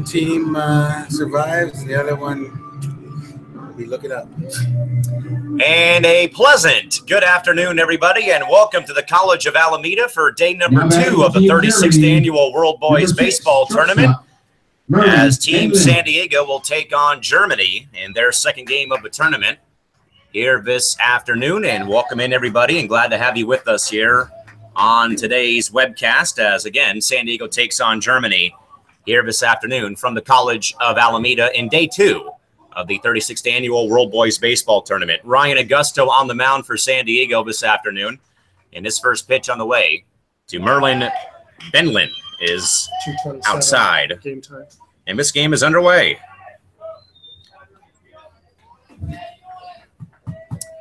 team survives, and the other one we look it up. And a pleasant good afternoon, everybody, and welcome to the College of Alameda for day number 2 of the 36th Annual World Boys Baseball Tournament, as Team San Diego will take on Germany in their second game of the tournament here this afternoon. And welcome in, everybody, and glad to have you with us here on today's webcast as, again, San Diego takes on Germany here this afternoon from the College of Alameda in day 2 of the 36th Annual World Boys Baseball Tournament. Ryan Augusto on the mound for San Diego this afternoon. And his first pitch on the way to Merlin Benlin is outside. Game time. And this game is underway.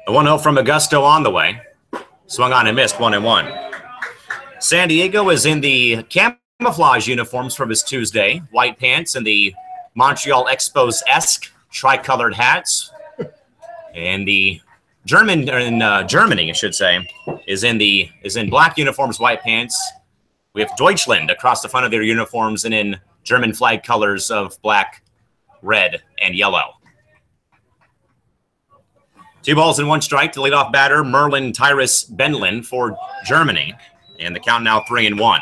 A 1-0 from Augusto on the way. Swung on and missed, 1-1. San Diego is in the camouflage uniforms for this Tuesday. White pants and the Montreal Expos-esque tricolored hats. And the Germany, I should say, is in black uniforms, white pants, with Deutschland across the front of their uniforms and in German flag colors of black, red, and yellow. 2 balls and 1 strike to leadoff batter Merlin Tyrus Benlin for Germany. And the count now 3-1.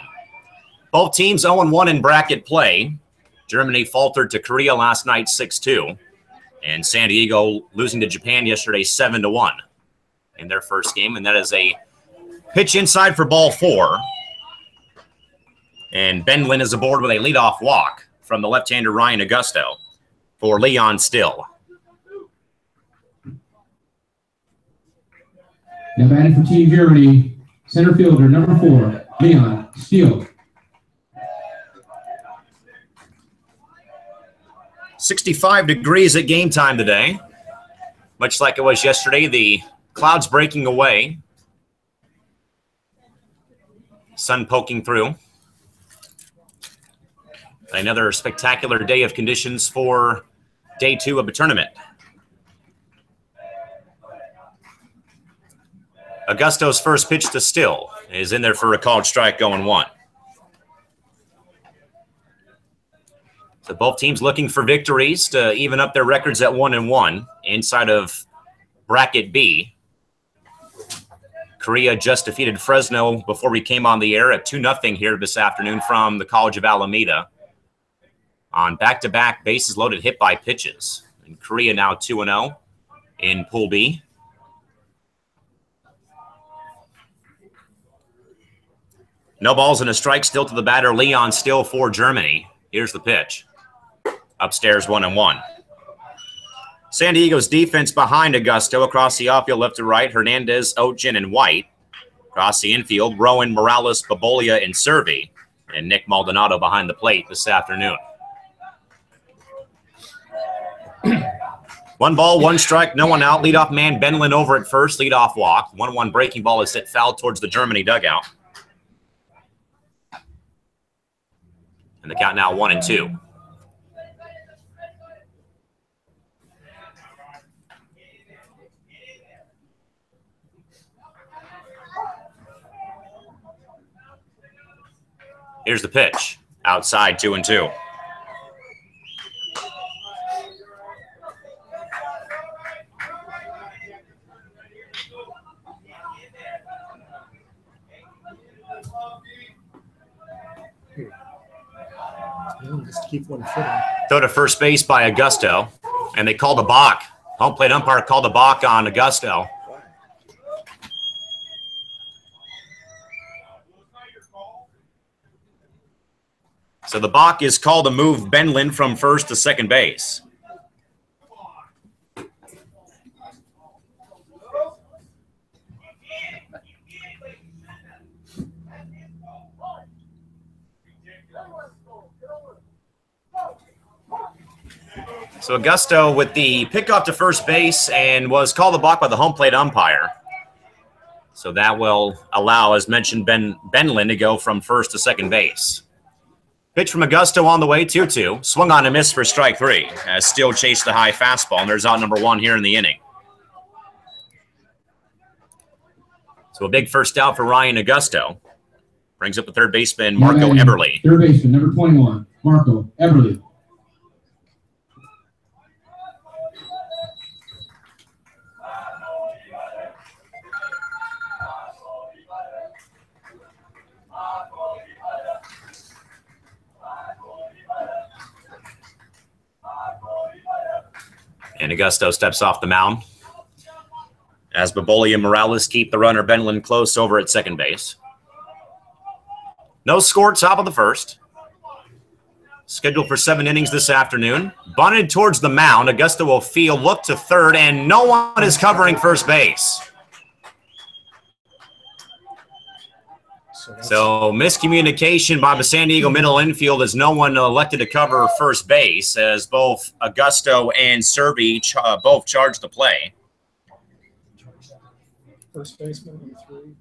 Both teams 0-1 in bracket play. Germany faltered to Korea last night 6-2. And San Diego losing to Japan yesterday 7-1 in their first game. And that is a pitch inside for ball 4. And Benlin is aboard with a leadoff walk from the left-hander Ryan Augusto for Leon Still. Now batting for Team Germany, center fielder number 4, Leon Still. 65 degrees at game time today. Much like it was yesterday, the clouds breaking away. Sun poking through. Another spectacular day of conditions for day 2 of the tournament. Augusto's first pitch to Still is in there for a called strike, going 1. So both teams looking for victories to even up their records at 1-1 inside of bracket B. Korea just defeated Fresno before we came on the air at 2-0 here this afternoon from the College of Alameda on back-to-back bases loaded hit by pitches. And Korea now 2-0 in Pool B. No balls and a strike still to the batter Leon Still for Germany. Here's the pitch. Upstairs 1-1. San Diego's defense behind Augusto across the outfield left to right. Hernandez, Ochin, and White. Across the infield, Rowan, Morales, Babolia, and Servi. And Nick Maldonado behind the plate this afternoon. 1 ball, 1 strike, no one out. Leadoff man Benlin over at first. Leadoff walk. 1-1 breaking ball is hit foul towards the Germany dugout. And the count now 1-2. Here's the pitch. Outside 2-2. Just keep 1 foot on. Throw to first base by Augusto, and they called a balk. Home plate umpire called a balk on Augusto. So the balk is called to move Benlin from first to second base. So Augusto with the pickoff to first base and was called a balk by the home plate umpire. So that will allow, as mentioned, Benlin to go from first to second base. Pitch from Augusto on the way, 2-2. Swung on and missed for strike 3. As Still chased the high fastball, and there's out number 1 here in the inning. So a big first out for Ryan Augusto. Brings up the third baseman, Marco Eberle. Third baseman, number 21, Marco Eberle. And Augusto steps off the mound as Baboli and Morales keep the runner Benlin close over at second base. No score, top of the first. Scheduled for 7 innings this afternoon. Bunted towards the mound. Augusto will field, look to third, and no one is covering first base. So miscommunication by the San Diego middle infield as no one elected to cover first base as both Augusto and Serby both charged the play. First baseman, 3.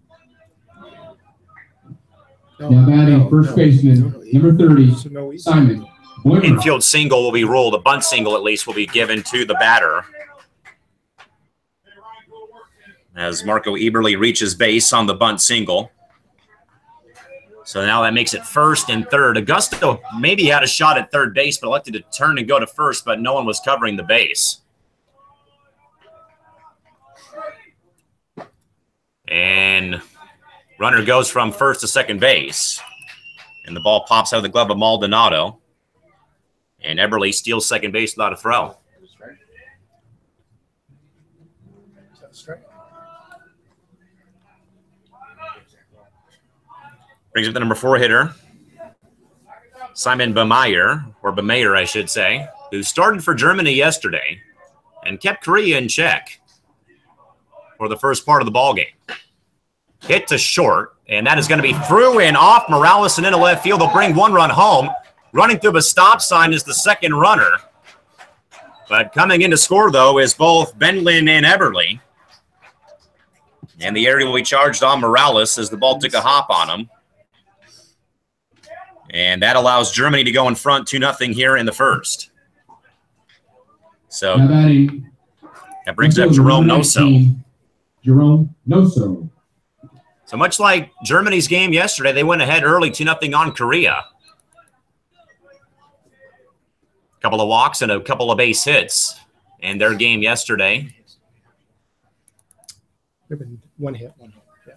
Now batting first baseman, number 30, Simon Boyer. Infield single will be ruled. A bunt single, at least, will be given to the batter as Marco Eberle reaches base on the bunt single. So now that makes it first and third. Augusto maybe had a shot at third base, but elected to turn and go to first, but no one was covering the base. And runner goes from first to second base. And the ball pops out of the glove of Maldonado. And Eberle steals second base without a throw. Brings up the number 4 hitter, Simon Bamayer, or Bamayer, I should say, who started for Germany yesterday and kept Korea in check for the first part of the ball game. Hit to short, and that is going to be through and off Morales and into left field. They'll bring 1 run home. Running through the stop sign is the second runner. But coming in to score, though, is both Benlin and Eberle. And the area will be charged on Morales as the ball took a hop on him. And that allows Germany to go in front 2-0 here in the first. So that brings up Jerome Noso. Jerome Noso. So much like Germany's game yesterday, they went ahead early 2-0 on Korea. A couple of walks and a couple of base hits in their game yesterday. There been 1 hit. Yeah.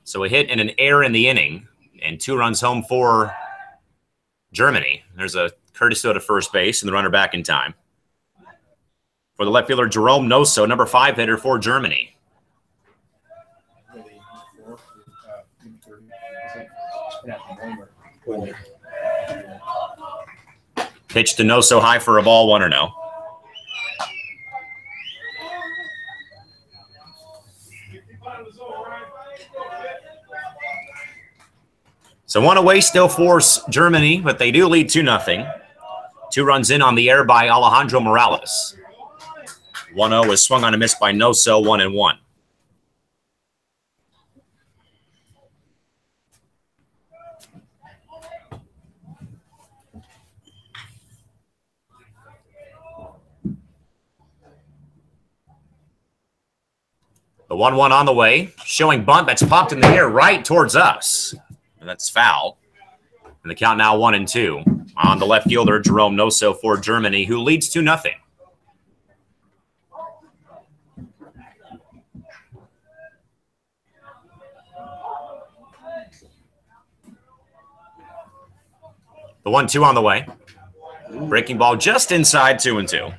So a hit and an error in the inning, and 2 runs home for Germany. There's a courtesy to first base and the runner back in time. For the left fielder, Jerome Noso, number 5 hitter for Germany. Pitch to Noso, high for a ball, 1-0. So 1 away still for Germany, but they do lead 2-0. 2 runs in on the air by Alejandro Morales. 1-0 is swung on a miss by Noso, 1-1. The 1-1 on the way, showing bunt that's popped in the air right towards us. And that's foul. And the count now 1-2 on the left fielder, Jerome Noso for Germany, who leads 2-0. The 1-2 on the way. Breaking ball just inside 2-2.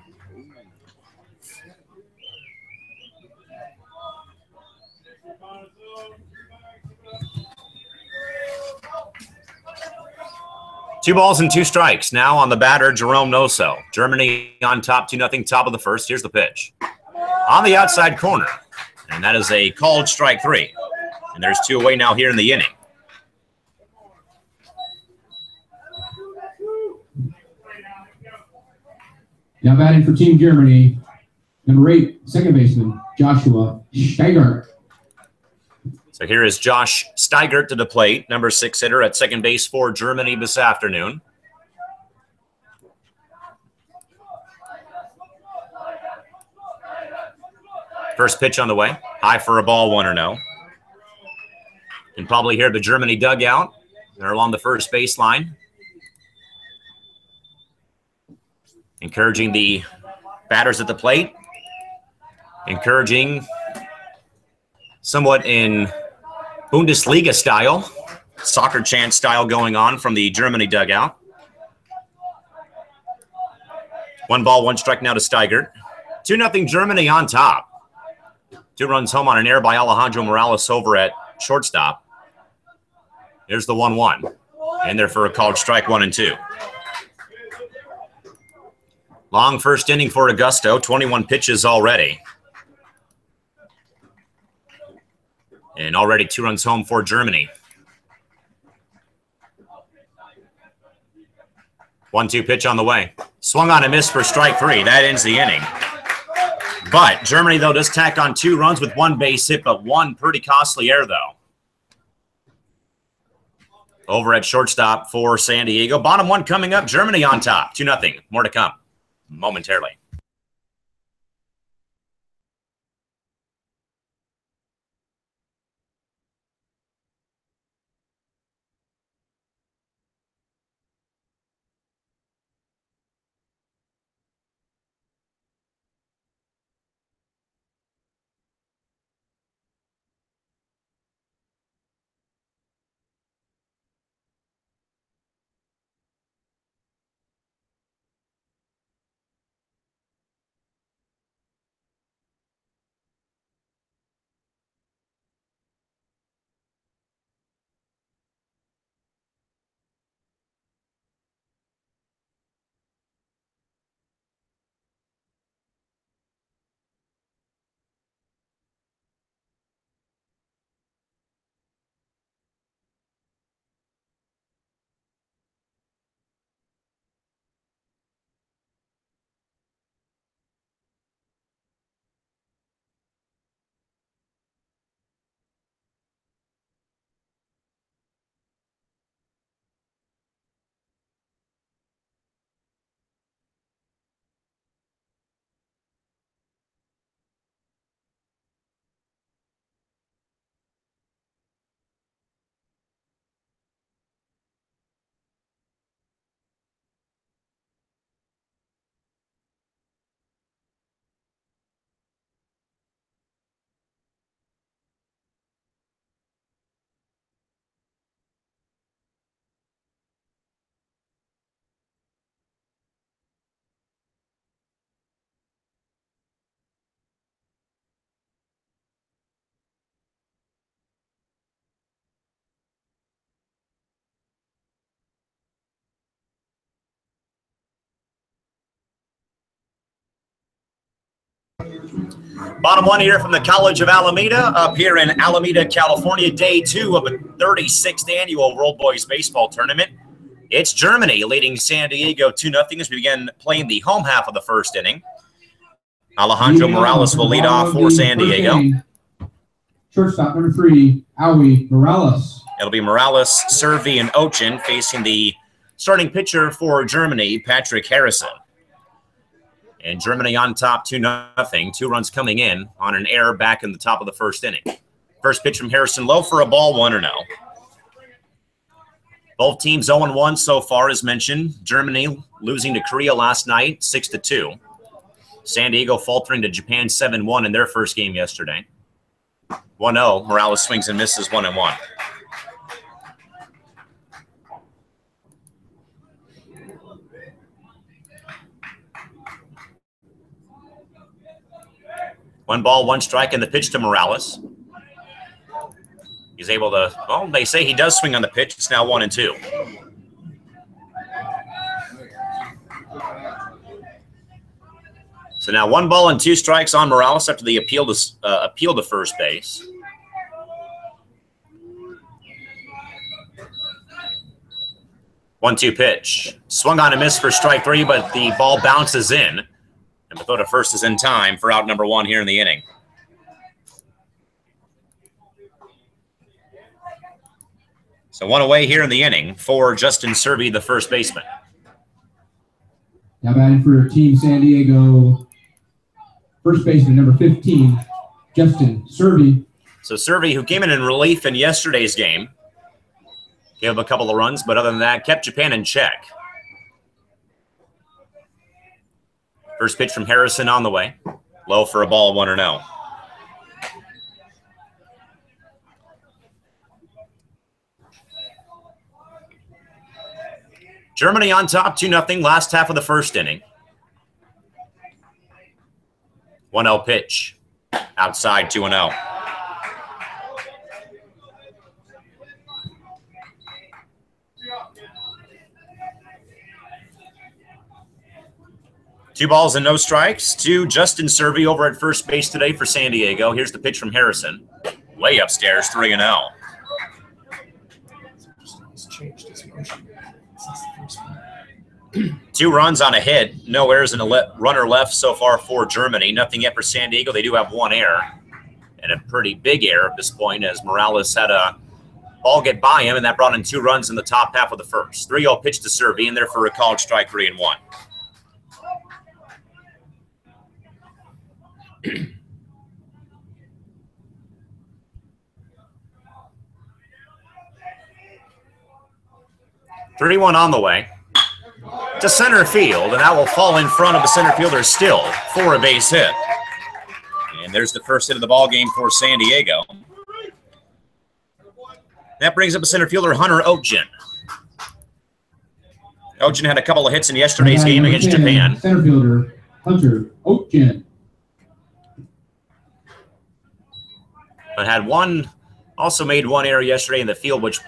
Two balls and 2 strikes now on the batter, Jerome Noso. Germany on top, 2-0, top of the first. Here's the pitch. On the outside corner. And that is a called strike 3. And there's 2 away now here in the inning. Now batting for Team Germany, number 8, second baseman, Joshua Steigert. So here is Josh Steigert to the plate, number 6 hitter at second base for Germany this afternoon. First pitch on the way, high for a ball, 1-0. You can probably hear the Germany dugout. They're along the first baseline, encouraging the batters at the plate, encouraging somewhat in Bundesliga style, soccer chant style going on from the Germany dugout. 1 ball, 1 strike now to Steigert. 2-0 Germany on top. 2 runs home on an error by Alejandro Morales over at shortstop. There's the 1-1. In there for a called strike 1 and 2. Long first inning for Augusto, 21 pitches already. And already 2 runs home for Germany. 1-2 pitch on the way. Swung on and missed for strike 3. That ends the inning. But Germany, though, does tack on 2 runs with 1 base hit, but 1 pretty costly error, though. Over at shortstop for San Diego. Bottom 1 coming up. Germany on top. 2-0. More to come momentarily. Bottom 1 here from the College of Alameda, up here in Alameda, California, day 2 of the 36th annual World Boys Baseball Tournament. It's Germany leading San Diego 2-0 as we begin playing the home half of the first inning. Alejandro Morales will lead off for San Diego. Shortstop number 3, Aui Morales. It'll be Morales, Servi, and Ochin facing the starting pitcher for Germany, Patrick Harrison. And Germany on top 2-0. 2 runs coming in on an error back in the top of the first inning. First pitch from Harrison low for a ball, 1-0. Both teams 0-1 so far, as mentioned. Germany losing to Korea last night, 6-2. San Diego faltering to Japan 7-1 in their first game yesterday. 1-0. Morales swings and misses 1-1. One ball, 1 strike, and the pitch to Morales. He's able to, well, they say he does swing on the pitch. It's now 1-2. So now 1 ball and 2 strikes on Morales after the appeal to first base. One-two pitch. Swung on and missed for strike 3, but the ball bounces in. And Methota first is in time for out number 1 here in the inning. So 1 away here in the inning for Justin Servi, the first baseman. Now batting for Team San Diego, first baseman number 15, Justin Servi. So Servi, who came in relief in yesterday's game, gave up a couple of runs, but other than that, kept Japan in check. First pitch from Harrison on the way. Low for a ball, 1-0. Germany on top, 2-0, last half of the first inning. 1-0 pitch. Outside 2-0. Two balls and no strikes to Justin Servey over at first base today for San Diego. Here's the pitch from Harrison. Way upstairs, 3-0. He's changed his motion since the first one. 2 runs on a hit. No errors and a runner left so far for Germany. Nothing yet for San Diego. They do have 1 error. And a pretty big error at this point as Morales had a ball get by him, and that brought in 2 runs in the top half of the first. 3-0 pitch to Servey, in there for a called strike, 3-1. (3-1) on the way to center field, and that will fall in front of the center fielder still for a base hit. And there's the first hit of the ball game for San Diego. That brings up a center fielder, Hunter Oetjen. Oetjen had a couple of hits in yesterday's game against Japan. Center fielder, Hunter Oetjen. But had also made 1 error yesterday in the field, which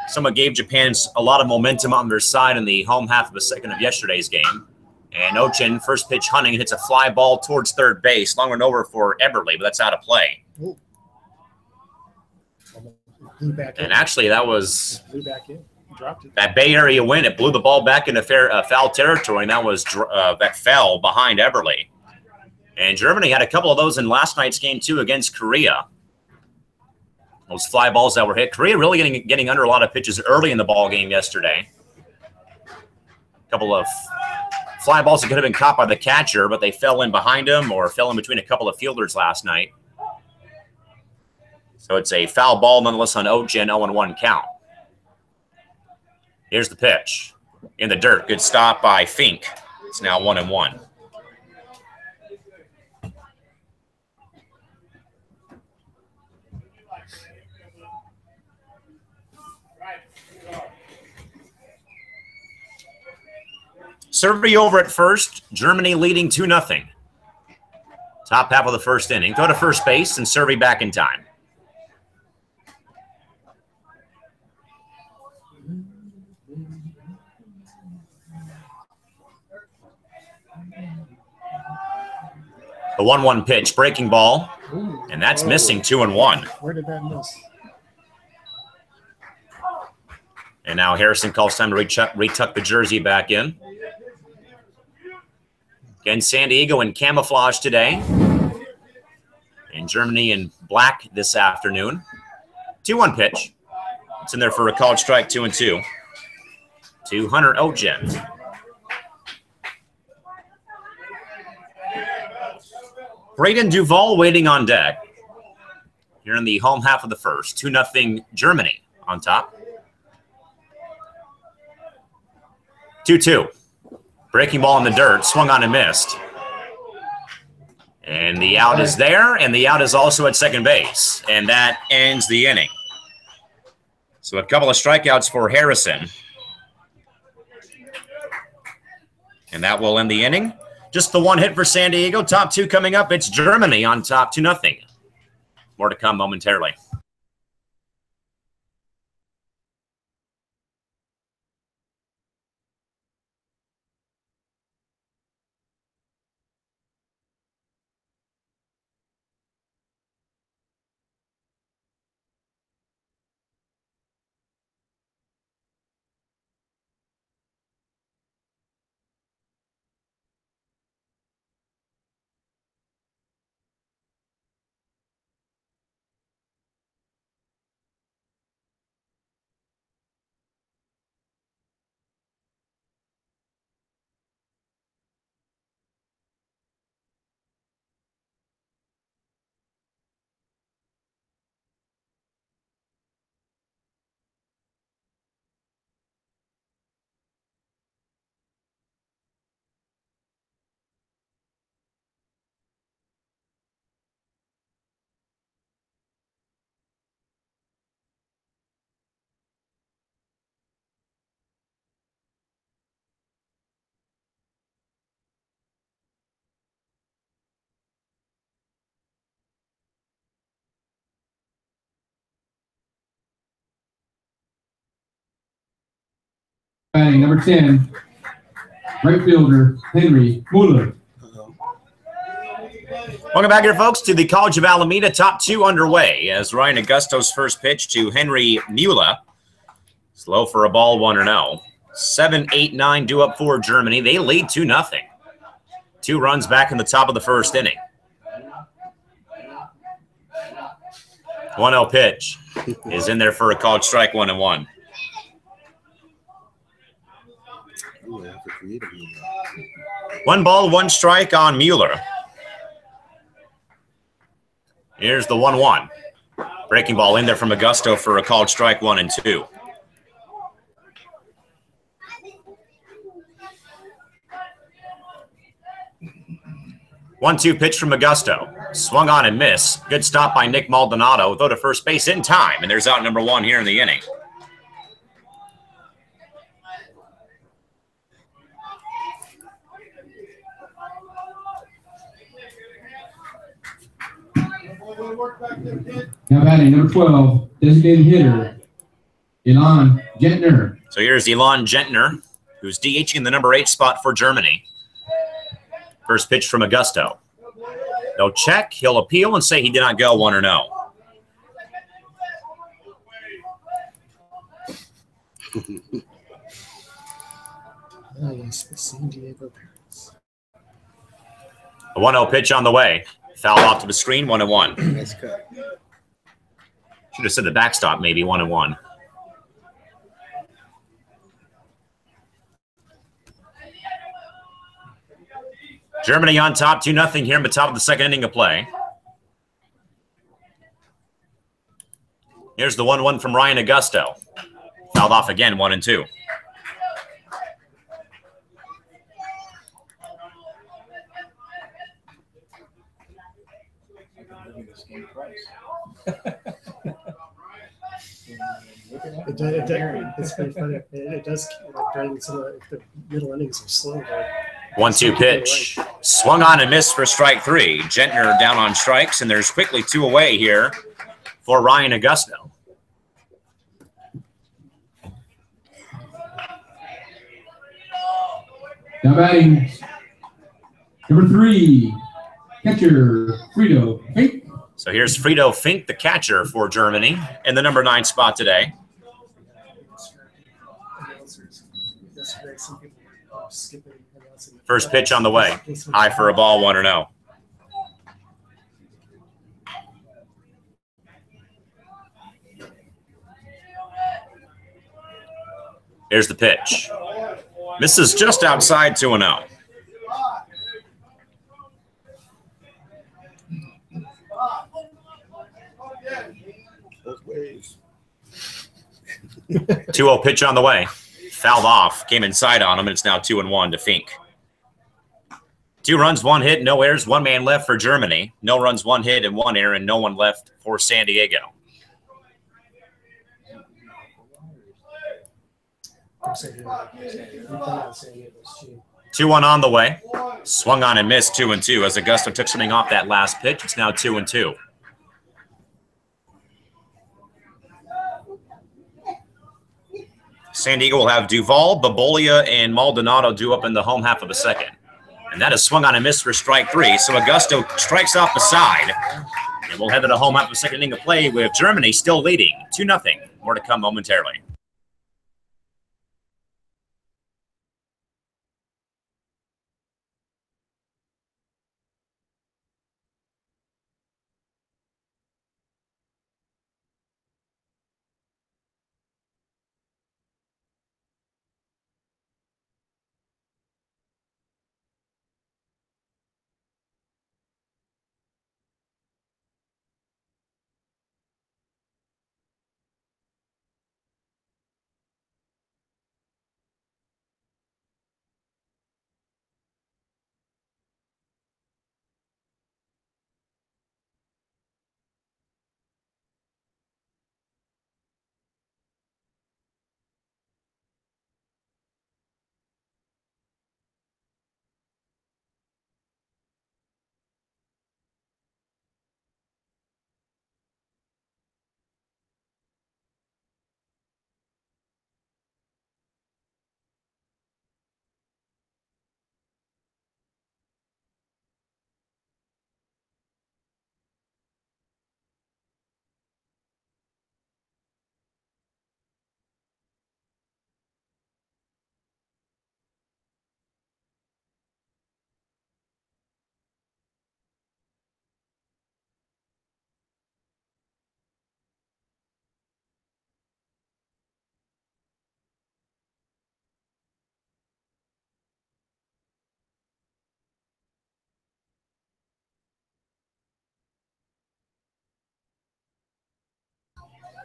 somewhat gave Japan a lot of momentum on their side in the home half of a second of yesterday's game. And Oetjen, first pitch hunting, hits a fly ball towards third base. Long run over for Eberle, but that's out of play. Ooh. Blew back in. And actually, that was Blew back in. Dropped it. that Bay Area win. It blew the ball back into foul territory, and that fell behind Eberle. And Germany had a couple of those in last night's game, too, against Korea. Those fly balls that were hit. Korea really getting under a lot of pitches early in the ball game yesterday. A couple of fly balls that could have been caught by the catcher, but they fell in behind him or fell in between a couple of fielders last night. So it's a foul ball nonetheless on Oetjen, 0-1 count. Here's the pitch. In the dirt. Good stop by Fink. It's now 1-1. Servey over at first. Germany leading 2-0. Top half of the first inning. Go to first base and Servey back in time. The 1-1 pitch, breaking ball, and that's missing 2-1. Where did that miss? And now Harrison calls time to retuck the jersey back in. Again, San Diego in camouflage today. And Germany in black this afternoon. 2-1 pitch. It's in there for a called strike, 2-2. To Hunter Oetjen. Braden Duval waiting on deck. Here in the home half of the first. 2-0 Germany on top. 2-2. Breaking ball in the dirt. Swung on and missed. And the out is there, and the out is also at second base. And that ends the inning. So a couple of strikeouts for Harrison. And that will end the inning. Just the 1 hit for San Diego. Top 2 coming up. It's Germany on top 2-0. More to come momentarily. batting, number 10, right fielder, Henry Mueller. Welcome back here, folks, to the College of Alameda. Top two underway as Ryan Augusto's first pitch to Henry Mueller. Slow for a ball, 1-0. 7, 8, 9 due up for Germany. They lead 2-0. 2 runs back in the top of the first inning. 1-0 pitch is in there for a called strike, 1-1. One ball, one strike on Mueller. Here's the 1-1. Breaking ball in there from Augusto for a called strike, 1-2. One-two pitch from Augusto. Swung on and missed. Good stop by Nick Maldonado. Throw to first base in time, and there's out number 1 here in the inning. Now batting, number 12, designated hitter, Elon Gentner. So here's Elon Gentner, who's DHing in the number 8 spot for Germany. First pitch from Augusto. No check. He'll appeal and say he did not go 1-0. Yes, the San Diego Pirates. A 1-0 pitch on the way. Foul off to the screen, 1-1. Nice cut. Should have said the backstop, maybe 1-1. Germany on top, 2-0 here in the top of the second inning of play. Here's the 1-1 from Ryan Augusto. Fouled off again, 1-2. It's pretty funny. It does, during some of the middle innings are slow. 1-2 pitch. Swung on and missed for strike 3. Gentner down on strikes, and there's quickly 2 away here for Ryan Augusto. Now batting, number 3, catcher, Frito Fink. So here's Frito Fink, the catcher for Germany, in the number 9 spot today. First pitch on the way. High for a ball, 1-0. Here's the pitch. Misses just outside, 2-0. Both ways. 2-0 pitch on the way. Fouled off. Came inside on him, and it's now 2-1 to Fink. 2 runs, 1 hit, no errors, 1 man left for Germany. No runs, 1 hit, and 1 error, and no one left for San Diego. 2-1 on the way. Swung on and missed, 2-2. As Augusto took something off that last pitch, it's now 2-2. San Diego will have Duvall, Babolia, and Maldonado due up in the home half of the second. And that is swung on and missed for strike 3. So Augusto strikes off the side. And we'll head to the home half of the second inning of play with Germany still leading 2-0. More to come momentarily.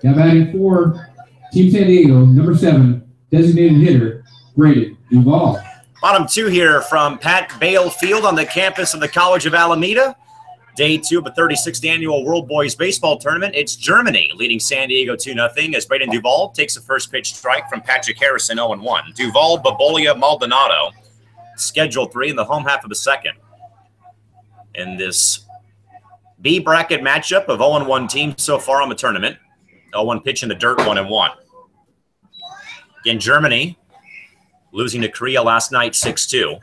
Now batting for Team San Diego, number 7, designated hitter, Braden Duval. Bottom 2 here from Pat Bale Field on the campus of the College of Alameda. Day 2 of the 36th Annual World Boys Baseball Tournament. It's Germany leading San Diego 2-0 as Braden Duval takes a first pitch strike from Patrick Harrison 0-1. Duval, Babolia, Maldonado. Schedule 3 in the home half of the second. In this B bracket matchup of 0-1 teams so far on the tournament. 0-1 pitch in the dirt, 1-1. Again, Germany losing to Korea last night 6-2.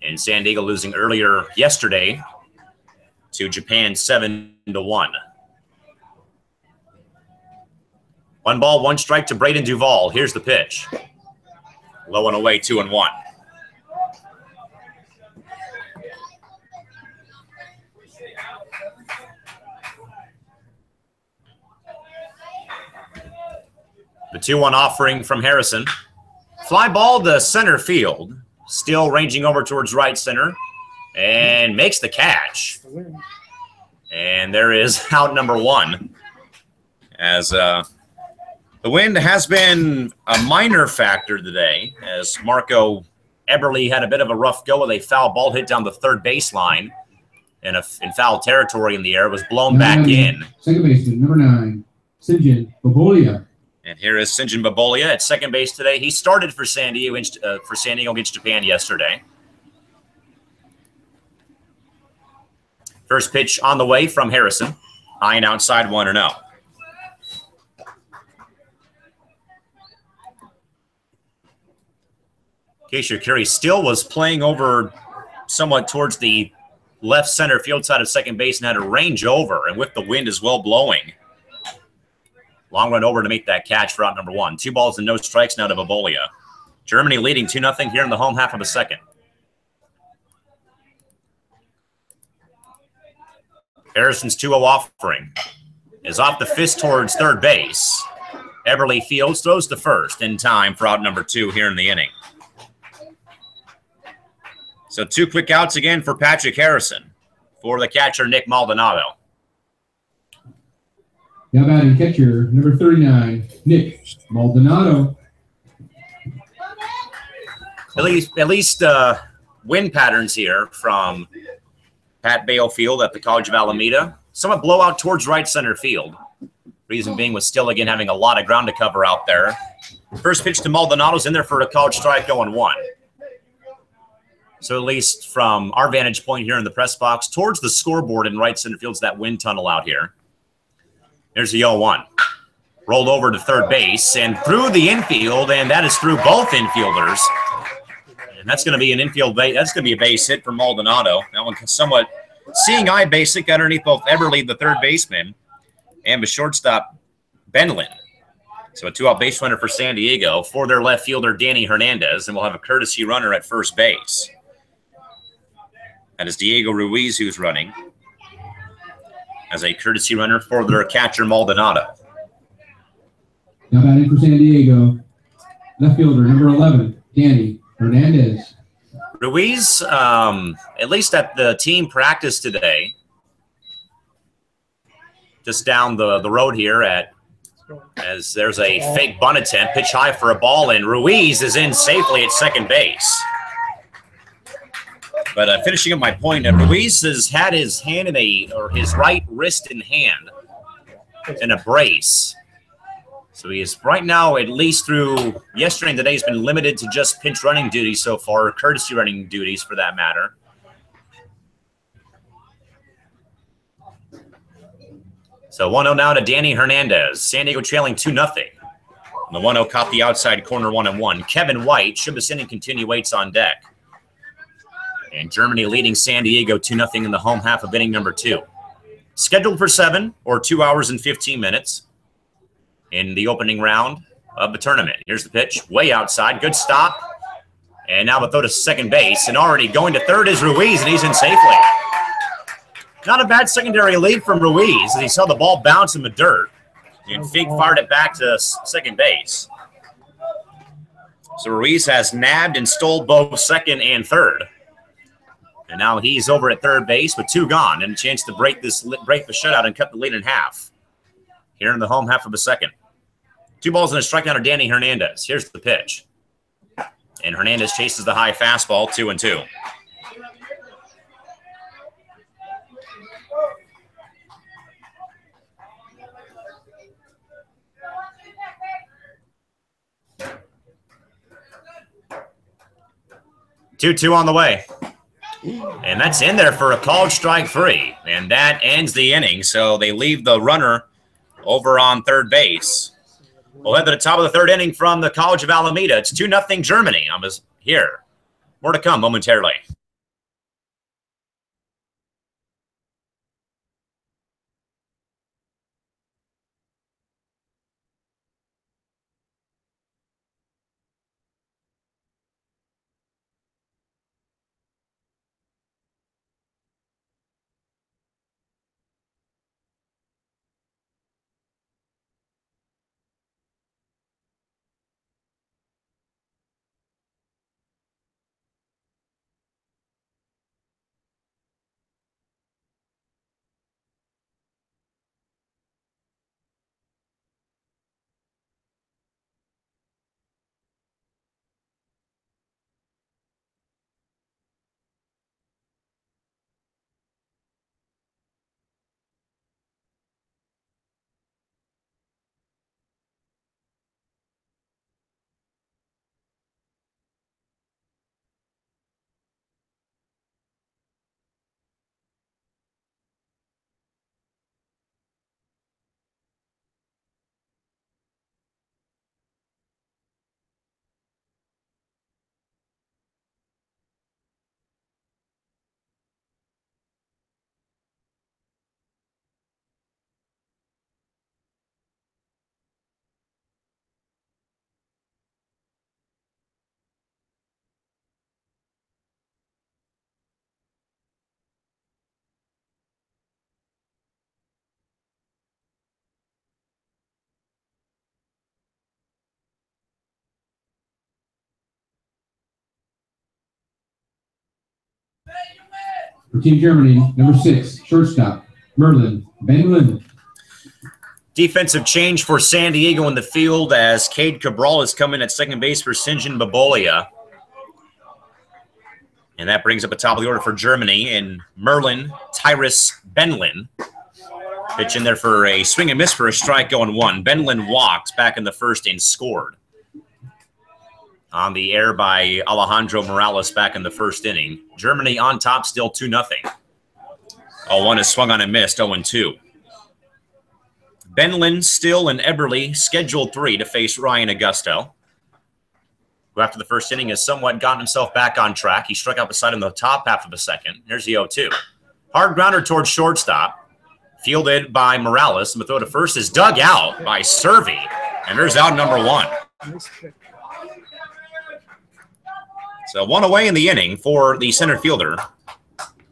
And San Diego losing earlier yesterday to Japan 7-1. 1 ball, 1 strike to Braden Duval. Here's the pitch. Low and away, 2-1. The 2-1 offering from Harrison. Fly ball to center field. Still ranging over towards right center. And makes the catch. And there is out number 1. As the wind has been a minor factor today. As Marco Eberle had a bit of a rough go with a foul ball hit down the third baseline. And in foul territory in the air. It was blown back in. Second baseman, number 9, Sinjin Babolia. And here is Sinjin Babolia at second base today. He started for San Diego against Japan yesterday. First pitch on the way from Harrison. High and outside, 1-0. In case you're curious, Still was playing over somewhat towards the left center field side of second base and had to range over, and with the wind as well blowing. Long run over to make that catch for out number 1. 2 balls and no strikes now to Babolia. Germany leading 2-0 here in the home half of the second. Harrison's 2-0 offering is off the fist towards third base. Eberle fields, throws to first in time for out number 2 here in the inning. So 2 quick outs again for Patrick Harrison for the catcher, Nick Maldonado. Now batting catcher, number 39, Nick Maldonado. At least wind patterns here from Pat Bale Field at the College of Alameda. Somewhat blowout towards right center field. Reason being was Still again having a lot of ground to cover out there. First pitch to Maldonado's in there for a college strike, 0-1. So at least from our vantage point here in the press box, towards the scoreboard in right center field's that wind tunnel out here. There's the 0-1. Rolled over to third base and through the infield, and that is through both infielders. And that's going to be an infield base. That's going to be a base hit for Maldonado. That one somewhat seeing eye basic underneath both Eberle, the third baseman, and the shortstop, Benlin. So a 2-out base runner for San Diego for their left fielder, Danny Hernandez, and we'll have a courtesy runner at first base. That is Diego Ruiz who's running as a courtesy runner for their catcher, Maldonado. Now batting for San Diego, left fielder, number 11, Danny Hernandez. Ruiz, at least at the team practice today, just down the road here as there's a fake bunt attempt, pitch high for a ball, and Ruiz is in safely at second base. But finishing up my point, Ruiz has had his hand his right wrist in hand in a brace. So he is right now, at least through yesterday and today, has been limited to just pinch running duties so far, or courtesy running duties for that matter. So 1-0 now to Danny Hernandez. San Diego trailing 2-0. And the 1-0 caught the outside corner, 1-1. Kevin White, should this inning continue, waits on deck. And Germany leading San Diego 2-0 in the home half of inning number 2. Scheduled for 7 or 2 hours and 15 minutes in the opening round of the tournament. Here's the pitch, way outside, good stop. And now the throw to second base, and already going to third is Ruiz, and he's in safely. Not a bad secondary lead from Ruiz as he saw the ball bounce in the dirt. And Fink fired it back to second base. So Ruiz has nabbed and stole both second and third. And now he's over at third base with 2 gone and a chance to break the shutout and cut the lead in half. here in the home half of the second. 2 balls and a strikeout to Danny Hernandez. Here's the pitch. And Hernandez chases the high fastball, 2-2. Two on the way. And that's in there for a called strike 3. And that ends the inning. So they leave the runner over on third base. We'll head to the top of the third inning from the College of Alameda. It's 2-0 Germany. I'm here. More to come momentarily. For Team Germany, number 6, shortstop, Merlin Benlin. Defensive change for San Diego in the field as Cade Cabral is coming at second base for Sinjin Babolia. And that brings up the top of the order for Germany. And Merlin Tyrus Benlin. Pitch in there for a swing and miss for a strike going 1. Benlin walked back in the first and scored. On the air by Alejandro Morales back in the first inning. Germany on top, still 2-0. 0-1 is swung on and missed, 0-2. Benlin, Still, and Eberle scheduled 3 to face Ryan Augusto, who after the first inning has somewhat gotten himself back on track. He struck out beside him in the top half of the second. Here's the 0-2. Hard grounder towards shortstop. Fielded by Morales. And the throw to first is dug out by Servey. And there's out number 1. Nice pick. So 1 away in the inning for the center fielder,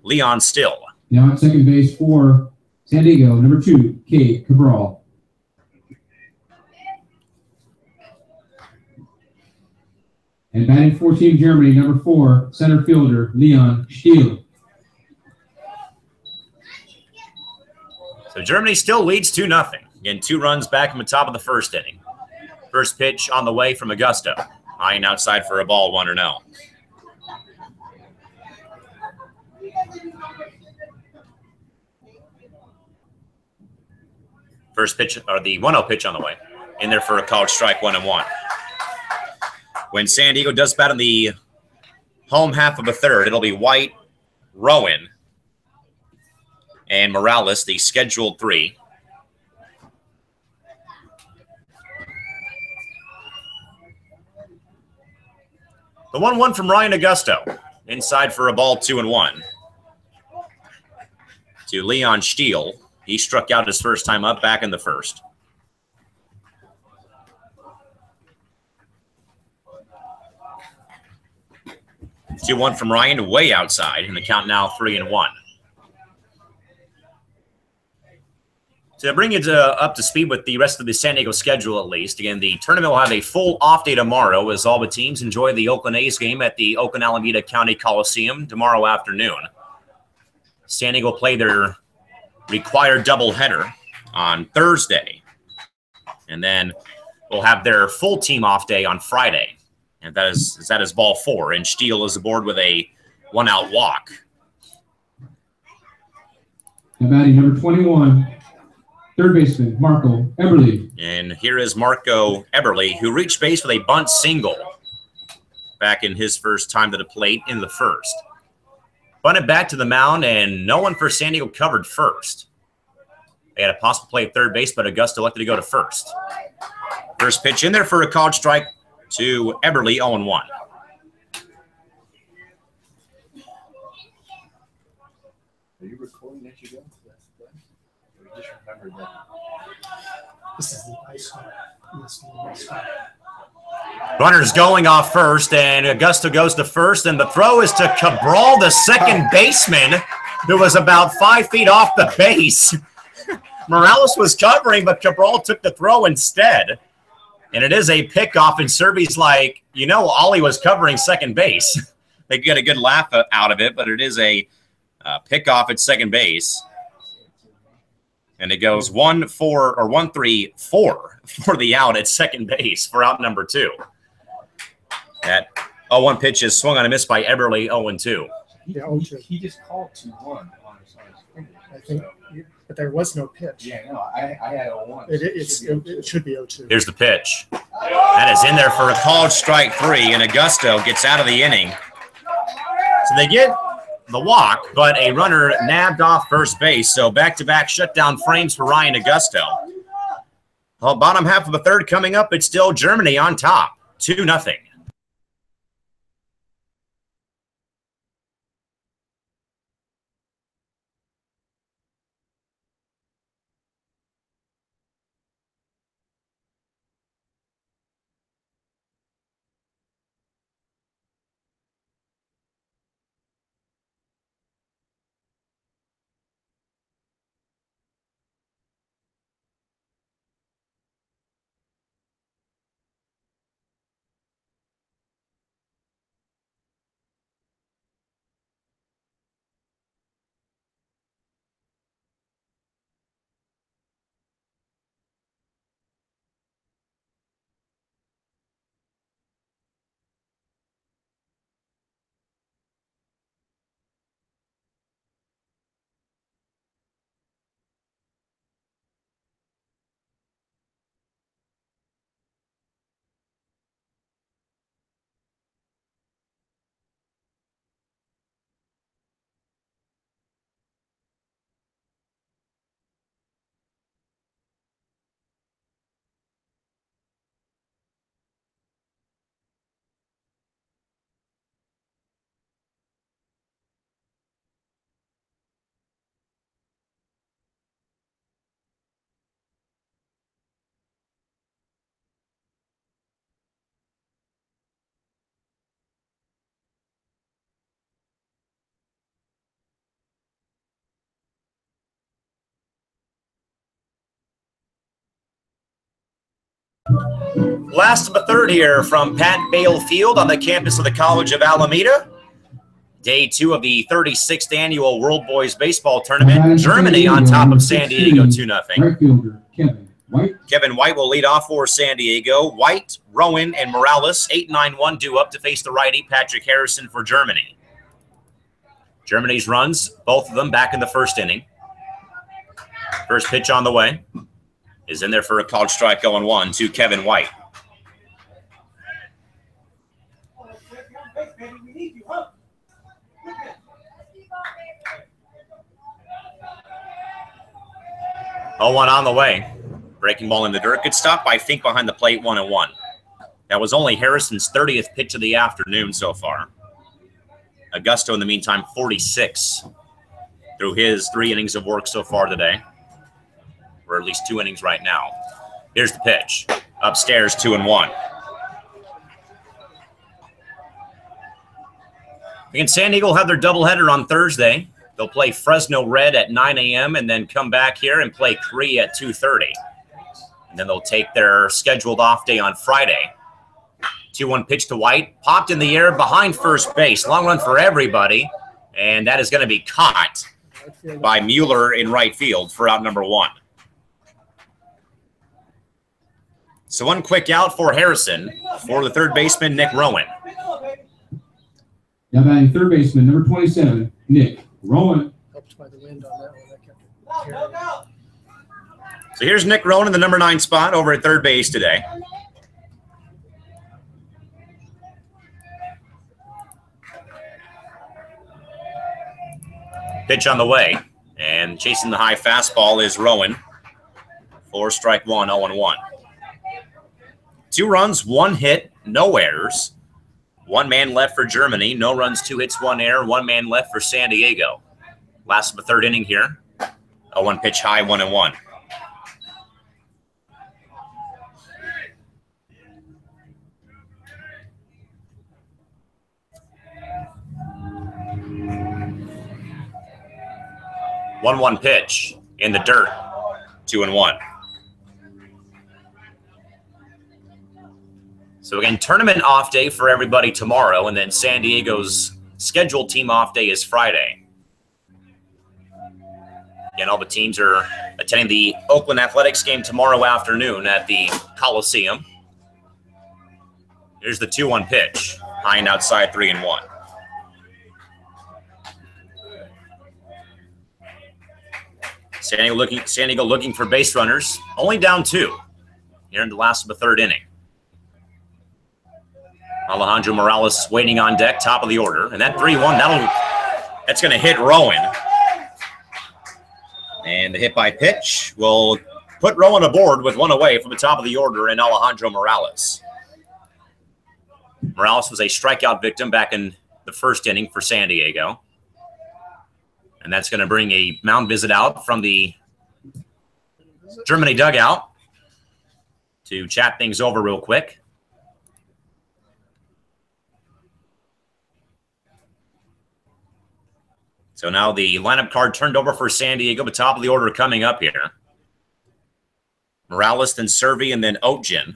Leon Still. Now at second base for San Diego, number 2, Cade Cabral. And batting for Team Germany, number 4, center fielder, Leon Stiel. So Germany still leads 2-0. Again, 2 runs back in the top of the first inning. First pitch on the way from Augusto. High and outside for a ball, 1-0. First pitch, or the 1-0 pitch on the way. In there for a called strike, 1-1. When San Diego does bat in the home half of the third, it'll be White, Rowan, and Morales, the scheduled 3. The 1-1 from Ryan Augusto. Inside for a ball, 2-1. To Leon Stiel. He struck out his first time up back in the first. 2-1 from Ryan, way outside, and the count now 3-1. To bring you up to speed with the rest of the San Diego schedule, at least, again, the tournament will have a full off day tomorrow as all the teams enjoy the Oakland A's game at the Oakland Alameda County Coliseum tomorrow afternoon. San Diego will play their required doubleheader on Thursday And then we'll have their full team off day on Friday. And that is ball 4. And Steele is aboard with a 1-out walk. Now batting number 21, third baseman, Marco Eberle. And here is Marco Eberle, who reached base with a bunt single back in his first time to the plate in the first. Bunted back to the mound, and no one for San Diego covered first. They had a possible play at third base, but Augusta elected to go to first. First pitch in there for a called strike to Eberle, 0-1. Are you recording as you go? Or just remember that? This is the ice cream. This is the ice cream. Runners going off first, and Augusta goes to first, and the throw is to Cabral, the second baseman, who was about 5 feet off the base. Morales was covering, but Cabral took the throw instead. And it is a pickoff, and Serby's like, you know, Ollie was covering second base. They get a good laugh out of it, but it is a pickoff at second base. And it goes 1-3-4 for the out at second base for out number 2. That 0-1 pitch is swung on a miss by Eberle, 0-2. Yeah, 0-2. He just called 2-1 on his finger. I think, but there was no pitch. Yeah, no, I had 0-1. It should be 0-2. Here's the pitch. That is in there for a called strike 3, and Augusto gets out of the inning. So they get the walk, but a runner nabbed off first base. So back-to-back shutdown frames for Ryan Augusto. Well, bottom half of the third coming up, it's still Germany on top, 2-0. Last of the third here from Pat Bale Field on the campus of the College of Alameda. Day 2 of the 36th annual World Boys Baseball Tournament. Germany on top of San Diego, 2-0. Right fielder, Kevin White. Kevin White will lead off for San Diego. White, Rowan, and Morales, 8-9-1 due up to face the righty, Patrick Harrison, for Germany. Germany's runs, both of them back in the first inning. First pitch on the way is in there for a called strike, 0-1 to Kevin White. Oh, 1 on the way. Breaking ball in the dirt. Good stop by Fink behind the plate, 1-1. That was only Harrison's 30th pitch of the afternoon so far. Augusto, in the meantime, 46 through his 3 innings of work so far today. Or at least 2 innings right now. Here's the pitch. Upstairs, 2-1. Again, San Diego will have their doubleheader on Thursday. They'll play Fresno Red at 9 a.m. and then come back here and play Cree at 2:30. And then they'll take their scheduled off day on Friday. 2-1 pitch to White. Popped in the air behind first base. Long run for everybody. And that is going to be caught by Mueller in right field for out number 1. So one quick out for Harrison for the third baseman, Nick Rowan. Now batting third baseman, number 27, Nick Rowan. Helped by the wind on that one. That kept it carrying. So here's Nick Rowan in the number 9 spot over at third base today. Pitch on the way, and chasing the high fastball is Rowan for strike one, 0-1. 2 runs, 1 hit, no errors. 1 man left for Germany. No runs, 2 hits, 1 error. 1 man left for San Diego. Last of the third inning here. 0-1 pitch high, 1-1. One pitch in the dirt, 2-1. So again, tournament off day for everybody tomorrow, and then San Diego's scheduled team off day is Friday. Again, all the teams are attending the Oakland Athletics game tomorrow afternoon at the Coliseum. Here's the 2-1 pitch, high and outside, 3-1. San Diego looking for base runners, only down 2 here in the last of the third inning. Alejandro Morales waiting on deck, top of the order, and that 3-1 that's going to hit Rowan. And the hit by pitch will put Rowan aboard with 1 away from the top of the order and Alejandro Morales. Morales was a strikeout victim back in the first inning for San Diego. And that's going to bring a mound visit out from the Germany dugout to chat things over real quick. So now the lineup card turned over for San Diego, the top of the order coming up here. Morales, then Servi, and then Otjin,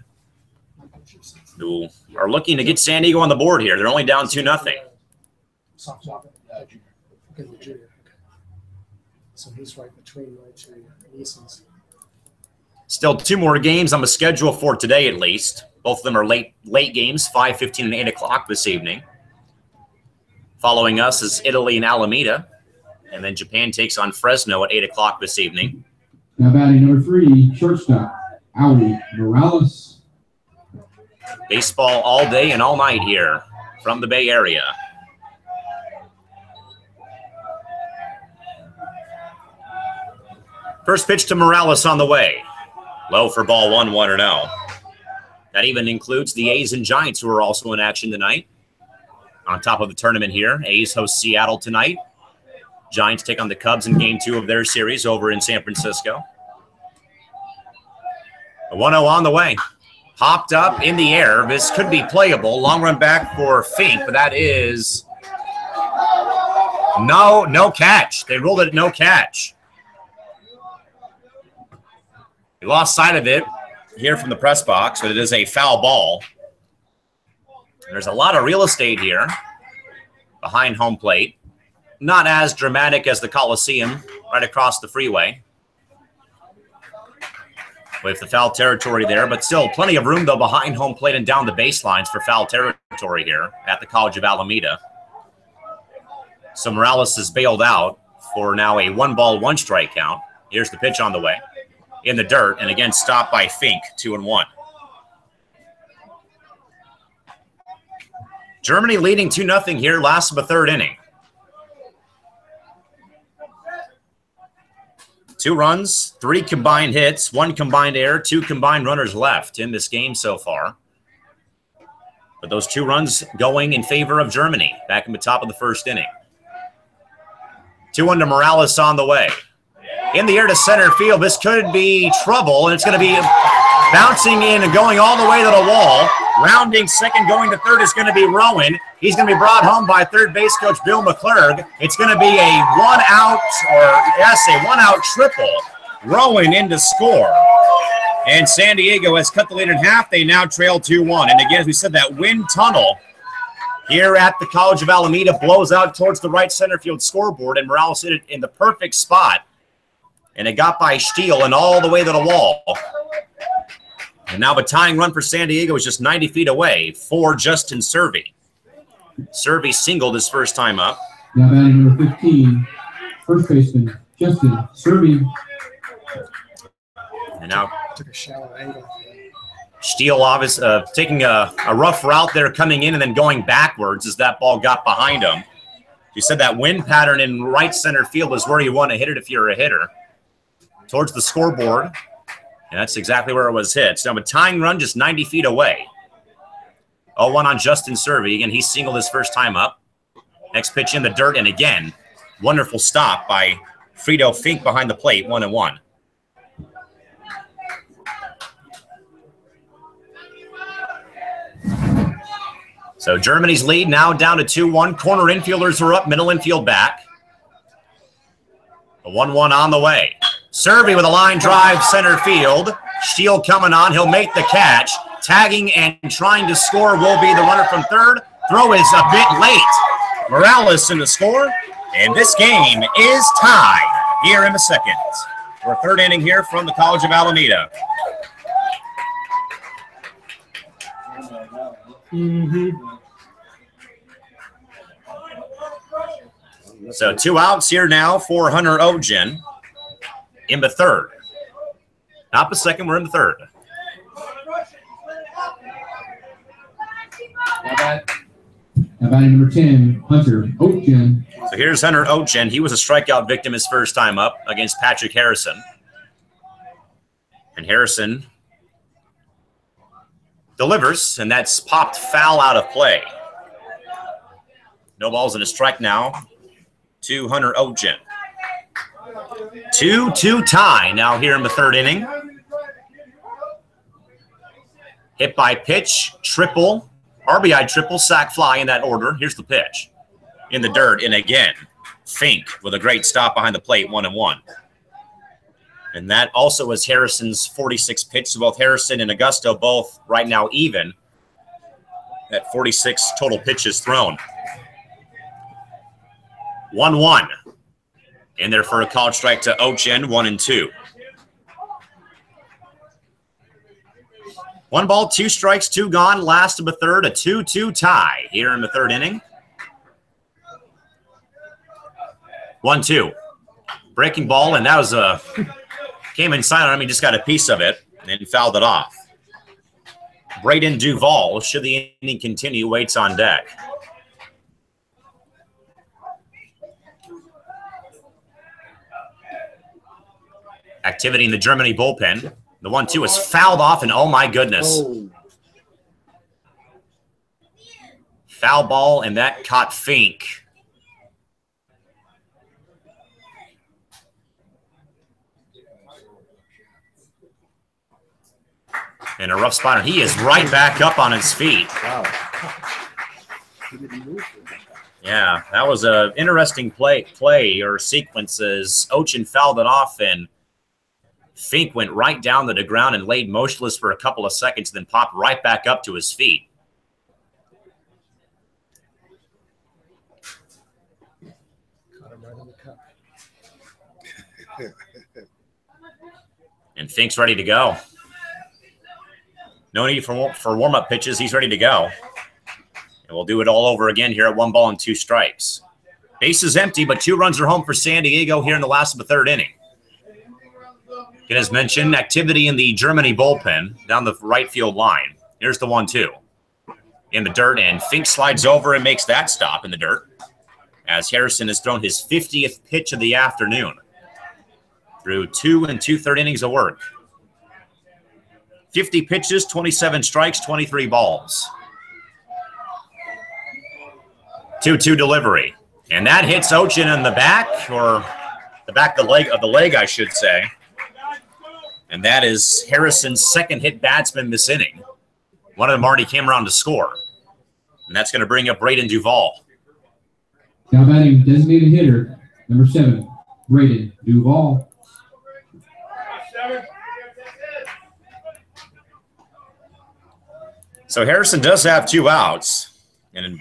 who are looking to get San Diego on the board here. They're only down 2-0. So he's right between my 2 Easons. Still 2 more games on the schedule for today at least. Both of them are late games, 5:15 and 8 o'clock this evening. Following us is Italy and Alameda. And then Japan takes on Fresno at 8 o'clock this evening. Now batting number 3, shortstop, Ali Morales. Baseball all day and all night here from the Bay Area. First pitch to Morales on the way. Low for ball 1, 1-0. That even includes the A's and Giants, who are also in action tonight. On top of the tournament here, A's host Seattle tonight. Giants take on the Cubs in Game 2 of their series over in San Francisco. A 1-0 on the way. Popped up in the air. This could be playable. Long run back for Fink, but that is no catch. They ruled it no catch. We lost sight of it here from the press box, but it is a foul ball. There's a lot of real estate here behind home plate. Not as dramatic as the Coliseum right across the freeway with the foul territory there, but still plenty of room, though, behind home plate and down the baselines for foul territory here at the College of Alameda. So Morales is bailed out for now a 1-ball, 1-strike count. Here's the pitch on the way. In the dirt, and again stopped by Fink, 2-1. Germany leading 2-0 here, last of the third inning. 2 runs, 3 combined hits, 1 combined error, 2 combined runners left in this game so far. But those 2 runs going in favor of Germany back in the top of the first inning. 2-1 to Morales on the way. In the air to center field. This could be trouble, and it's going to be bouncing in and going all the way to the wall. Rounding second, going to third is going to be Rowan. He's going to be brought home by third base coach Bill McClurg. It's going to be a one-out triple. Rowan in to score. And San Diego has cut the lead in half. They now trail 2-1. And again, as we said, that wind tunnel here at the College of Alameda blows out towards the right center field scoreboard, and Morales hit it in the perfect spot. And it got by Steele and all the way to the wall. And now the tying run for San Diego is just 90 feet away for Justin Servey. Servey singled his first time up. Now batting number 15, first baseman Justin Servey. And now Took a shallow angle. Steele taking a rough route there coming in and then going backwards as that ball got behind him. You said that wind pattern in right center field is where you want to hit it if you're a hitter. Towards the scoreboard. And that's exactly where it was hit. So now a tying run just 90 feet away. 0-1 on Justin Servey. Again, he singled his first time up. Next pitch in the dirt, and again, wonderful stop by Frito Fink behind the plate, 1-1. So Germany's lead now down to 2-1. Corner infielders are up, middle infield back. A 1-1 on the way. Servey with a line drive center field. Steele coming on. He'll make the catch. Tagging and trying to score will be the runner from third. Throw is a bit late. Morales in the score. And this game is tied here in the second. We're third inning here from the College of Alameda. So 2 outs here now for Hunter Ogen in the third. Not the second, we're in the third. Now batting number 10, Hunter Ogen. So here's Hunter Ogen. He was a strikeout victim his first time up against Patrick Harrison. And Harrison delivers, and that's popped foul out of play. No balls and a strike now to Hunter Ogen. 2-2 tie now here in the third inning. Hit by pitch, triple, RBI triple, sac fly in that order. Here's the pitch. In the dirt, and again, Fink with a great stop behind the plate, 1-1. And that also is Harrison's 46th pitch. So both Harrison and Augusto both right now even at 46 total pitches thrown. 1-1. In there for a called strike to Ochen, 1-2. 1 ball, 2 strikes, 2 gone. Last of the third, a 2-2 tie here in the third inning. 1-2. Breaking ball, and that was a came inside on him. He just got a piece of it and fouled it off. Braden Duvall, should the inning continue, waits on deck. Activity in the Germany bullpen. The 1-2 is fouled off, and oh my goodness. Oh. Foul ball, and that caught Fink. In a rough spot, and he is right back up on his feet. Wow. Yeah, that was an interesting play or sequences. Ochen fouled it off, and Fink went right down to the ground and laid motionless for a couple of seconds, then popped right back up to his feet. Caught him right in the cup. And Fink's ready to go. No need for warm-up pitches. He's ready to go. And we'll do it all over again here at 1 ball and 2 strikes. Base is empty, but 2 runs are home for San Diego here in the last of the third inning. Again, as mentioned, activity in the Germany bullpen down the right field line. Here's the 1-2. In the dirt, and Fink slides over and makes that stop in the dirt as Harrison has thrown his 50th pitch of the afternoon through 2 2/3 innings of work. 50 pitches, 27 strikes, 23 balls. 2-2 delivery. And that hits Ochen in the back, or the back of the leg, I should say. And that is Harrison's second hit batsman this inning. One of them already came around to score. And that's going to bring up Braden Duvall. Now batting designated hitter, number 7, Braden Duvall. So Harrison does have 2 outs,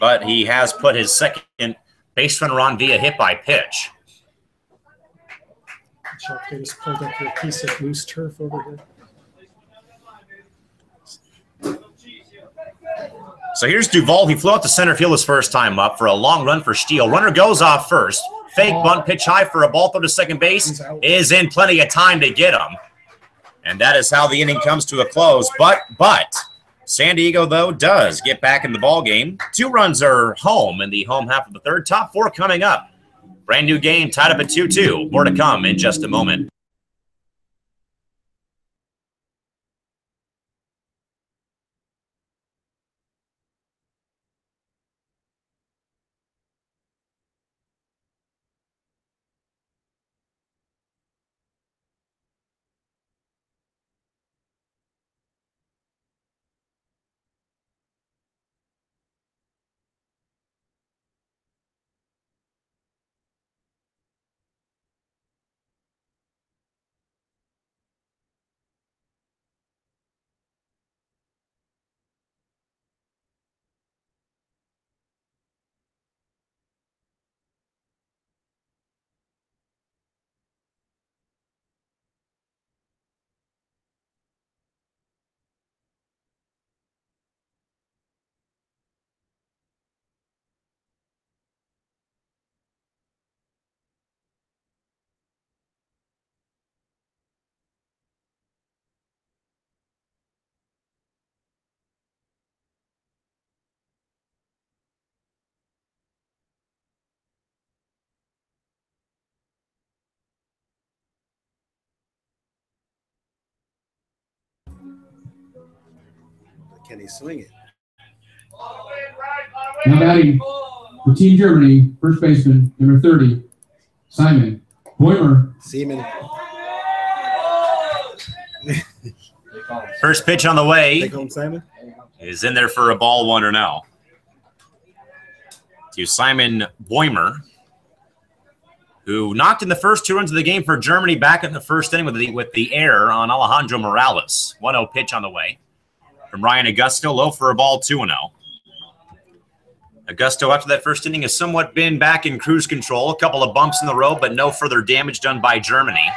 but he has put his second base runner on via hit by pitch. Chuck, they just pulled up a piece of loose turf over here. So here's Duvall. He flew out to center field his first time up for a long run for Steele. Runner goes off first. Fake bunt, pitch high for a ball throw to second base. Is in plenty of time to get him. And that is how the inning comes to a close. But San Diego, though, does get back in the ball game. 2 runs are home in the home half of the third. Top 4 coming up. Brand new game tied up at 2-2. More to come in just a moment. Can he swing it? Now batting for Team Germany, first baseman, number 30, Simon Boimer. Seaman. First pitch on the way. Take home, Simon. Is in there for a ball, 1-0. To Simon Boimer, who knocked in the first 2 runs of the game for Germany back in the first inning with the error on Alejandro Morales. 1-0 pitch on the way from Ryan Augusto, low for a ball, 2-0. Augusto, after that first inning, has somewhat been back in cruise control. A couple of bumps in the road, but no further damage done by Germany.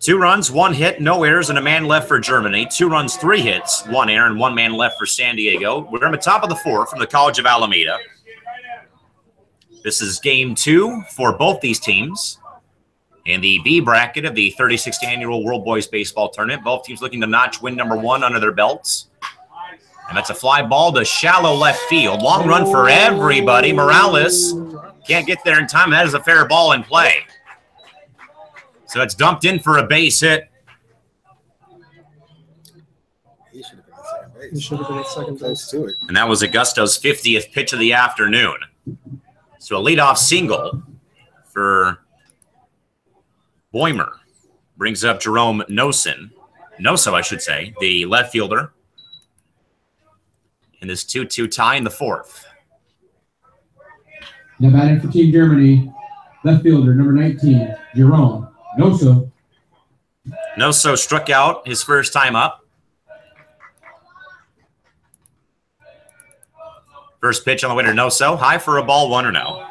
2 runs, 1 hit, no errors, and a man left for Germany. 2 runs, 3 hits, 1 error, and 1 man left for San Diego. We're in the top of the 4th from the College of Alameda. This is game 2 for both these teams in the B bracket of the 36th annual World Boys Baseball Tournament. Both teams looking to notch win number 1 under their belts. And that's a fly ball to shallow left field. Long run for everybody. Morales can't get there in time. That is a fair ball in play. So it's dumped in for a base hit. He should have been at second base. He should have been at second Close base. to it. And that was Augusto's 50th pitch of the afternoon. So a leadoff single for Boimer. Brings up Jerome Noso, I should say, the left fielder. In this 2-2 tie in the 4th. Now batting for Team Germany, left fielder, number 19, Jerome Noso. Noso struck out his first time up. First pitch on the way to Noso. High for a ball, 1-0.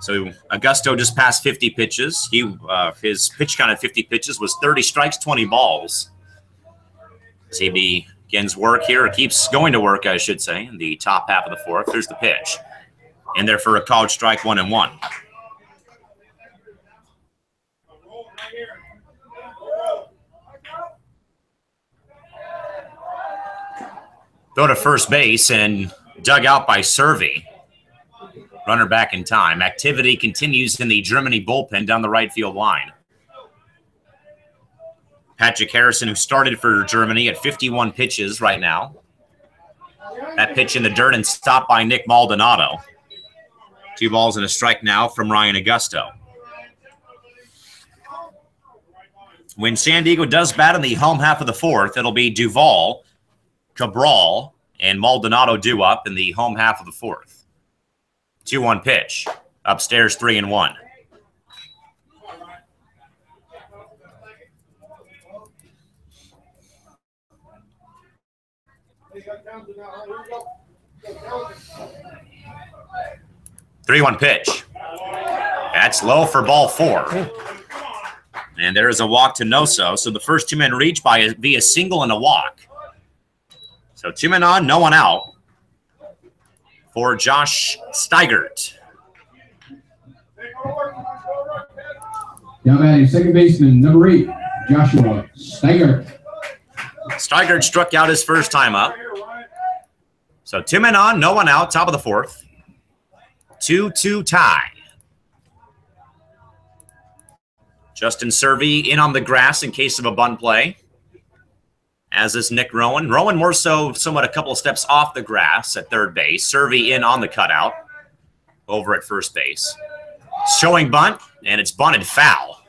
So Augusto just passed 50 pitches. His pitch count at 50 pitches was 30 strikes, 20 balls. As he begins work here, or keeps going to work, I should say, in the top half of the 4th. There's the pitch. In there for a called strike, 1-1. Throw to first base and dug out by Servey. Runner back in time. Activity continues in the Germany bullpen down the right field line. Patrick Harrison, who started for Germany at 51 pitches right now. That pitch in the dirt and stopped by Nick Maldonado. 2 balls and a strike now from Ryan Augusto. When San Diego does bat in the home half of the 4th, it'll be Duvall, Cabral, and Maldonado due up in the home half of the 4th. 2-1 pitch. Upstairs, 3-1. Three-one pitch. That's low for ball 4. And there is a walk to Noso. So the first 2 men reach via single and a walk. So 2 men on, no one out for Josh Steigert. Now batting second baseman, number 8, Joshua Steigert. Steigert struck out his first time up. So 2 men on, no one out, top of the 4th. 2-2 tie. Justin Servey in on the grass in case of a bunt play, as is Nick Rowan. Rowan more so somewhat a couple of steps off the grass at third base. Servey in on the cutout over at first base. Showing bunt, and it's bunted foul.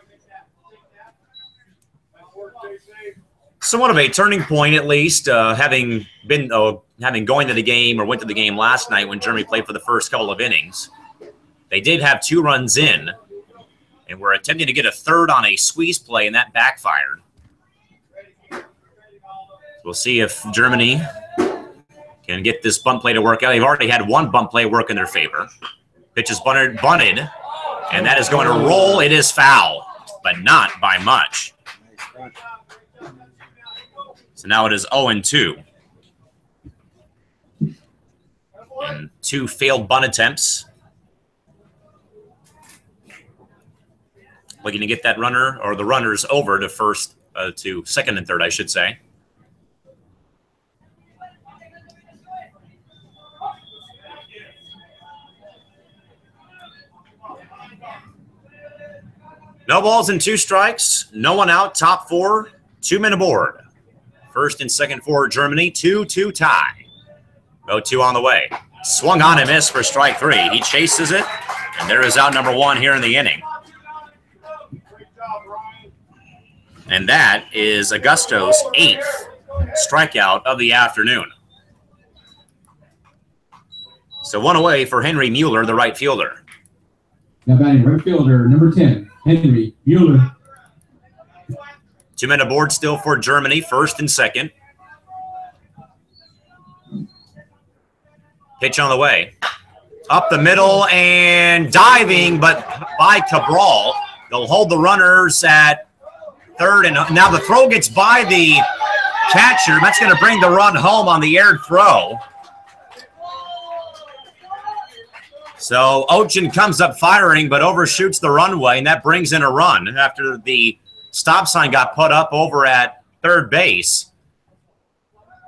Somewhat of a turning point, at least, having going to the game or went to the game last night when Germany played for the first couple of innings. They did have 2 runs in, and were attempting to get a third on a squeeze play, and that backfired. We'll see if Germany can get this bunt play to work out. They've already had 1 bunt play work in their favor. Pitch is bunted, and that is going to roll. It is foul, but not by much. So now it is 0-2. And 2 failed bunt attempts. Looking to get that runner, or the runners, over to to second and third, I should say. No balls and 2 strikes. No one out. Top 4. 2 men aboard. First and second for Germany. 2-2 tie. 0-2 on the way. Swung on and missed for strike 3. He chases it, and there is out number 1 here in the inning. And that is Augusto's 8th strikeout of the afternoon. So 1 away for Henry Mueller, the right fielder. Now batting right fielder, number 10, Henry Mueller. 2 men aboard still for Germany, first and second. Pitch on the way. Up the middle and diving, but by Cabral. They'll hold the runners at third, and now the throw gets by the catcher. That's going to bring the run home on the aired throw. So Ochen comes up firing, but overshoots the runway, and that brings in a run after the stop sign got put up over at third base.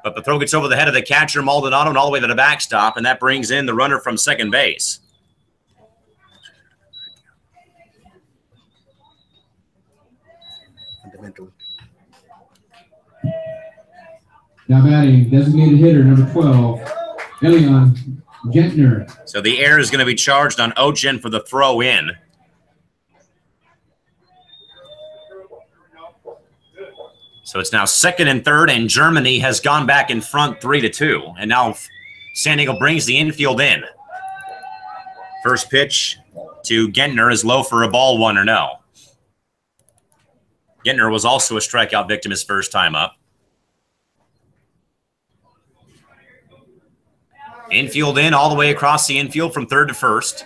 But the throw gets over the head of the catcher, Maldonado, and all the way to the backstop, and that brings in the runner from second base. Now batting designated hitter, number 12, Elion Gentner. So the air is going to be charged on Ochen for the throw in. So it's now second and third, and Germany has gone back in front 3-2. And now San Diego brings the infield in. First pitch to Gentner is low for a ball, 1-0. Gentner was also a strikeout victim his first time up. Infield in, all the way across the infield from third to first.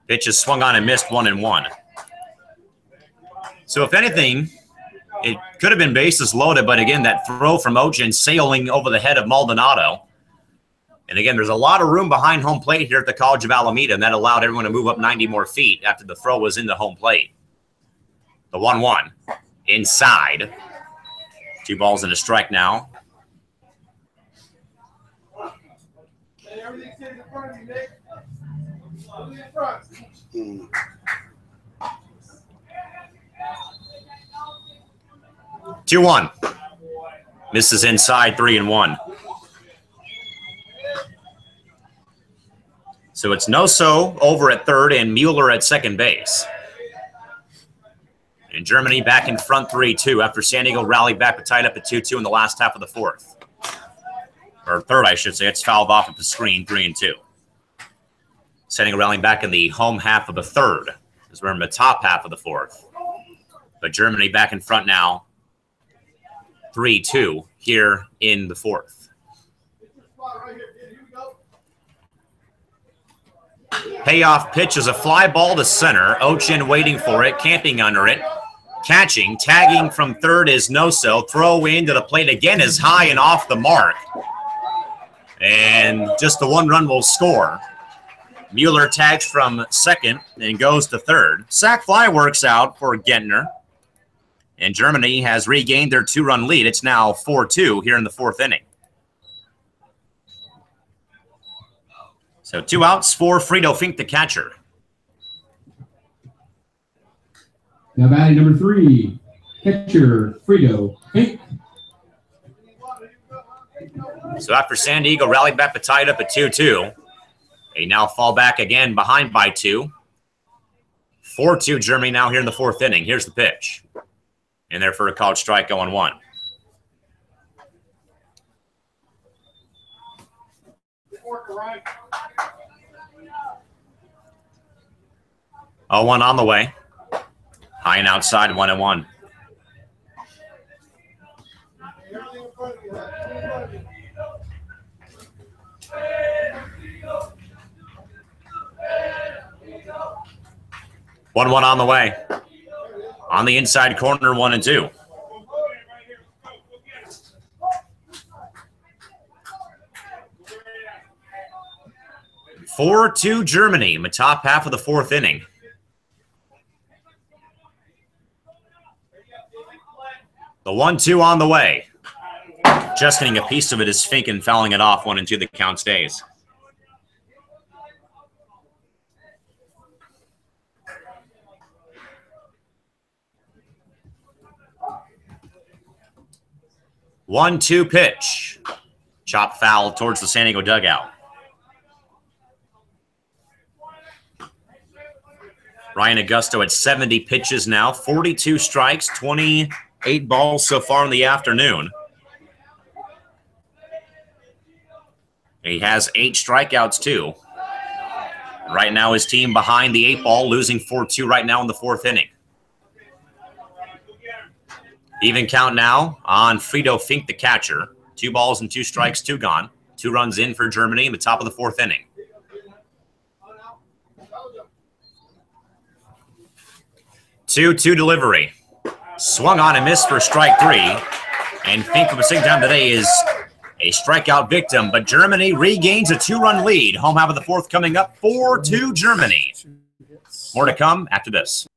Pitch is swung on and missed, 1-1. So if anything, it could have been bases loaded, but again, that throw from Ochen sailing over the head of Maldonado. And again, there's a lot of room behind home plate here at the College of Alameda, and that allowed everyone to move up 90 more feet after the throw was into home plate. The 1-1 inside. 2 balls and a strike now. Two 2-1. Misses inside, 3-1. So it's Noso over at third and Mueller at second base. And Germany back in front 3-2 after San Diego rallied back but tied up at 2-2 in the last half of the fourth. Or third, I should say. It's fouled off at the screen, 3-2. San Diego rallying back in the home half of the third as we're in the top half of the fourth. But Germany back in front now, 3-2 here in the fourth. Payoff pitch is a fly ball to center. Ochen waiting for it, camping under it. catching. Tagging from third is no-so. Throw into the plate again is high and off the mark. And just the 1 run will score. Mueller tags from second and goes to third. Sac fly works out for Gentner. And Germany has regained their 2-run lead. It's now 4-2 here in the 4th inning. So 2 outs for Frido Fink, the catcher. Now batting number 3, catcher Frido Fink. So after San Diego rallied back but tied up at 2-2, they now fall back again behind by 2. 4-2 Germany now here in the 4th inning. Here's the pitch. In there for a called strike, 0-1. Oh, 1 on the way. High and outside, 1-1. One on the way. On the inside corner, 1-2. (4-2) Germany in the top half of the 4th inning. The 1-2 on the way. Just getting a piece of it is Fink and fouling it off. 1-2. The count stays. One-two pitch. Chop foul towards the San Diego dugout. Ryan Augusto at 70 pitches now, 42 strikes, 28 balls so far in the afternoon. He has 8 strikeouts too. Right now his team behind the 8 ball, losing 4-2 right now in the 4th inning. Even count now on Frido Fink, the catcher. 2 balls and 2 strikes, 2 gone. 2 runs in for Germany in the top of the 4th inning. Two delivery. Swung on and missed for strike 3. And Fink for the 2nd time today is a strikeout victim. But Germany regains a 2-run lead. Home half of the 4th coming up, 4-2 Germany. More to come after this.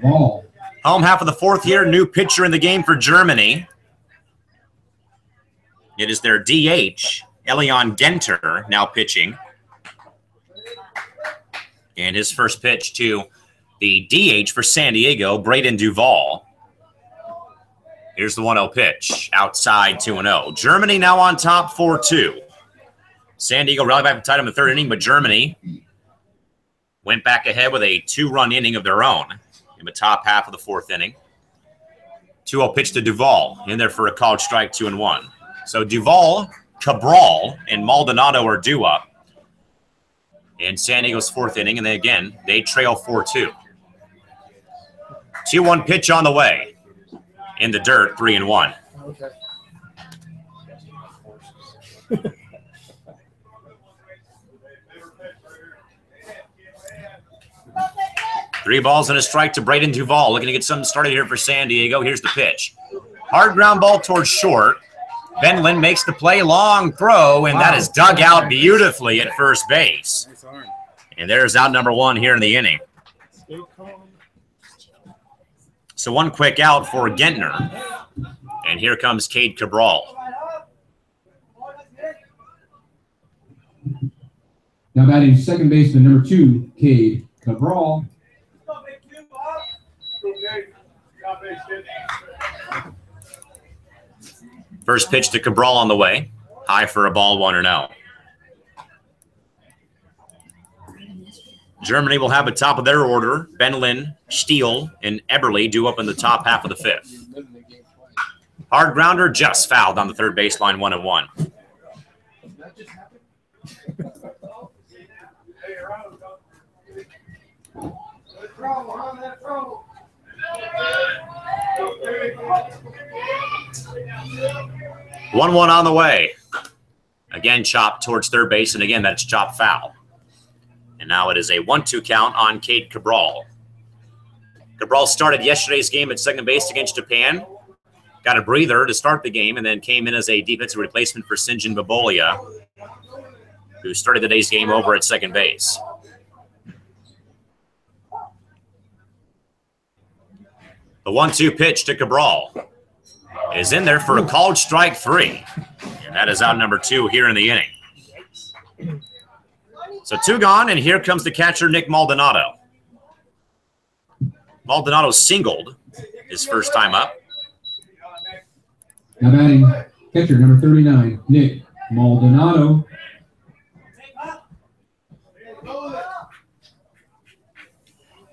Ball. Home half of the 4th year, new pitcher in the game for Germany. It is their DH, Elion Genter, now pitching. And his first pitch to the DH for San Diego, Braden Duvall. Here's the 1-0 pitch, outside 2-0. Germany now on top 4-2. San Diego rallied back tied in the third inning, but Germany went back ahead with a 2-run inning of their own in the top half of the fourth inning. 2-0 pitch to Duvall, in there for a called strike, 2-1. So Duvall, Cabral, and Maldonado are due up in San Diego's fourth inning, and they trail 4-2. 2-1 pitch on the way. In the dirt, 3-1. Okay. 3 balls and a strike to Braden Duvall. Looking to get something started here for San Diego. Here's the pitch. Hard ground ball towards short. Ben Lynn makes the play. Long throw, and that is dug out beautifully at first base. And there's out number 1 here in the inning. So 1 quick out for Gentner. And here comes Cade Cabral. Now batting second baseman number 2, Cade Cabral. First pitch to Cabral on the way. High for a ball, 1-0. Germany will have the top of their order. Ben Lynn, Steele, and Eberle due up in the top half of the fifth. Hard grounder just fouled on the third baseline, 1-1. One on the way. Again, chopped towards third base, and again, that's chopped foul. And now it is a 1-2 count on Cade Cabral. Cabral started yesterday's game at second base against Japan. Got a breather to start the game, and then came in as a defensive replacement for Sinjin Babolia, who started today's game over at second base. The 1-2 pitch to Cabral is in there for a called strike 3. And that is out number 2 here in the inning. So 2 gone, and here comes the catcher, Nick Maldonado. Maldonado singled his first time up. Now batting catcher number 39, Nick Maldonado.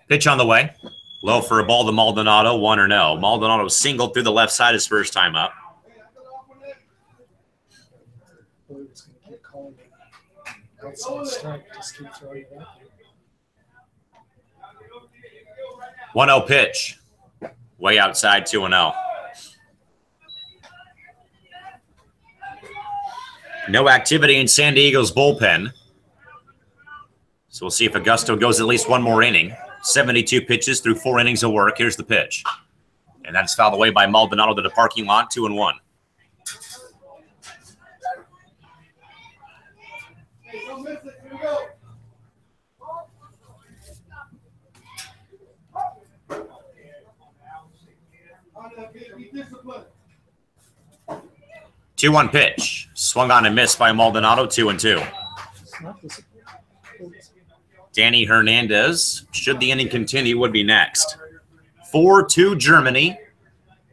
Pitch on the way. Low for a ball to Maldonado, 1-0. Maldonado singled through the left side his first time up. Outside strike, just keep throwing it out. 1-0 pitch. Way outside, 2-0. No activity in San Diego's bullpen. So we'll see if Augusto goes at least one more inning. 72 pitches through 4 innings of work. Here's the pitch. And that's fouled away by Maldonado to the parking lot, 2-1. Two-one pitch. Swung on and missed by Maldonado, 2-2. Danny Hernandez, should the inning continue, would be next. 4-2 Germany,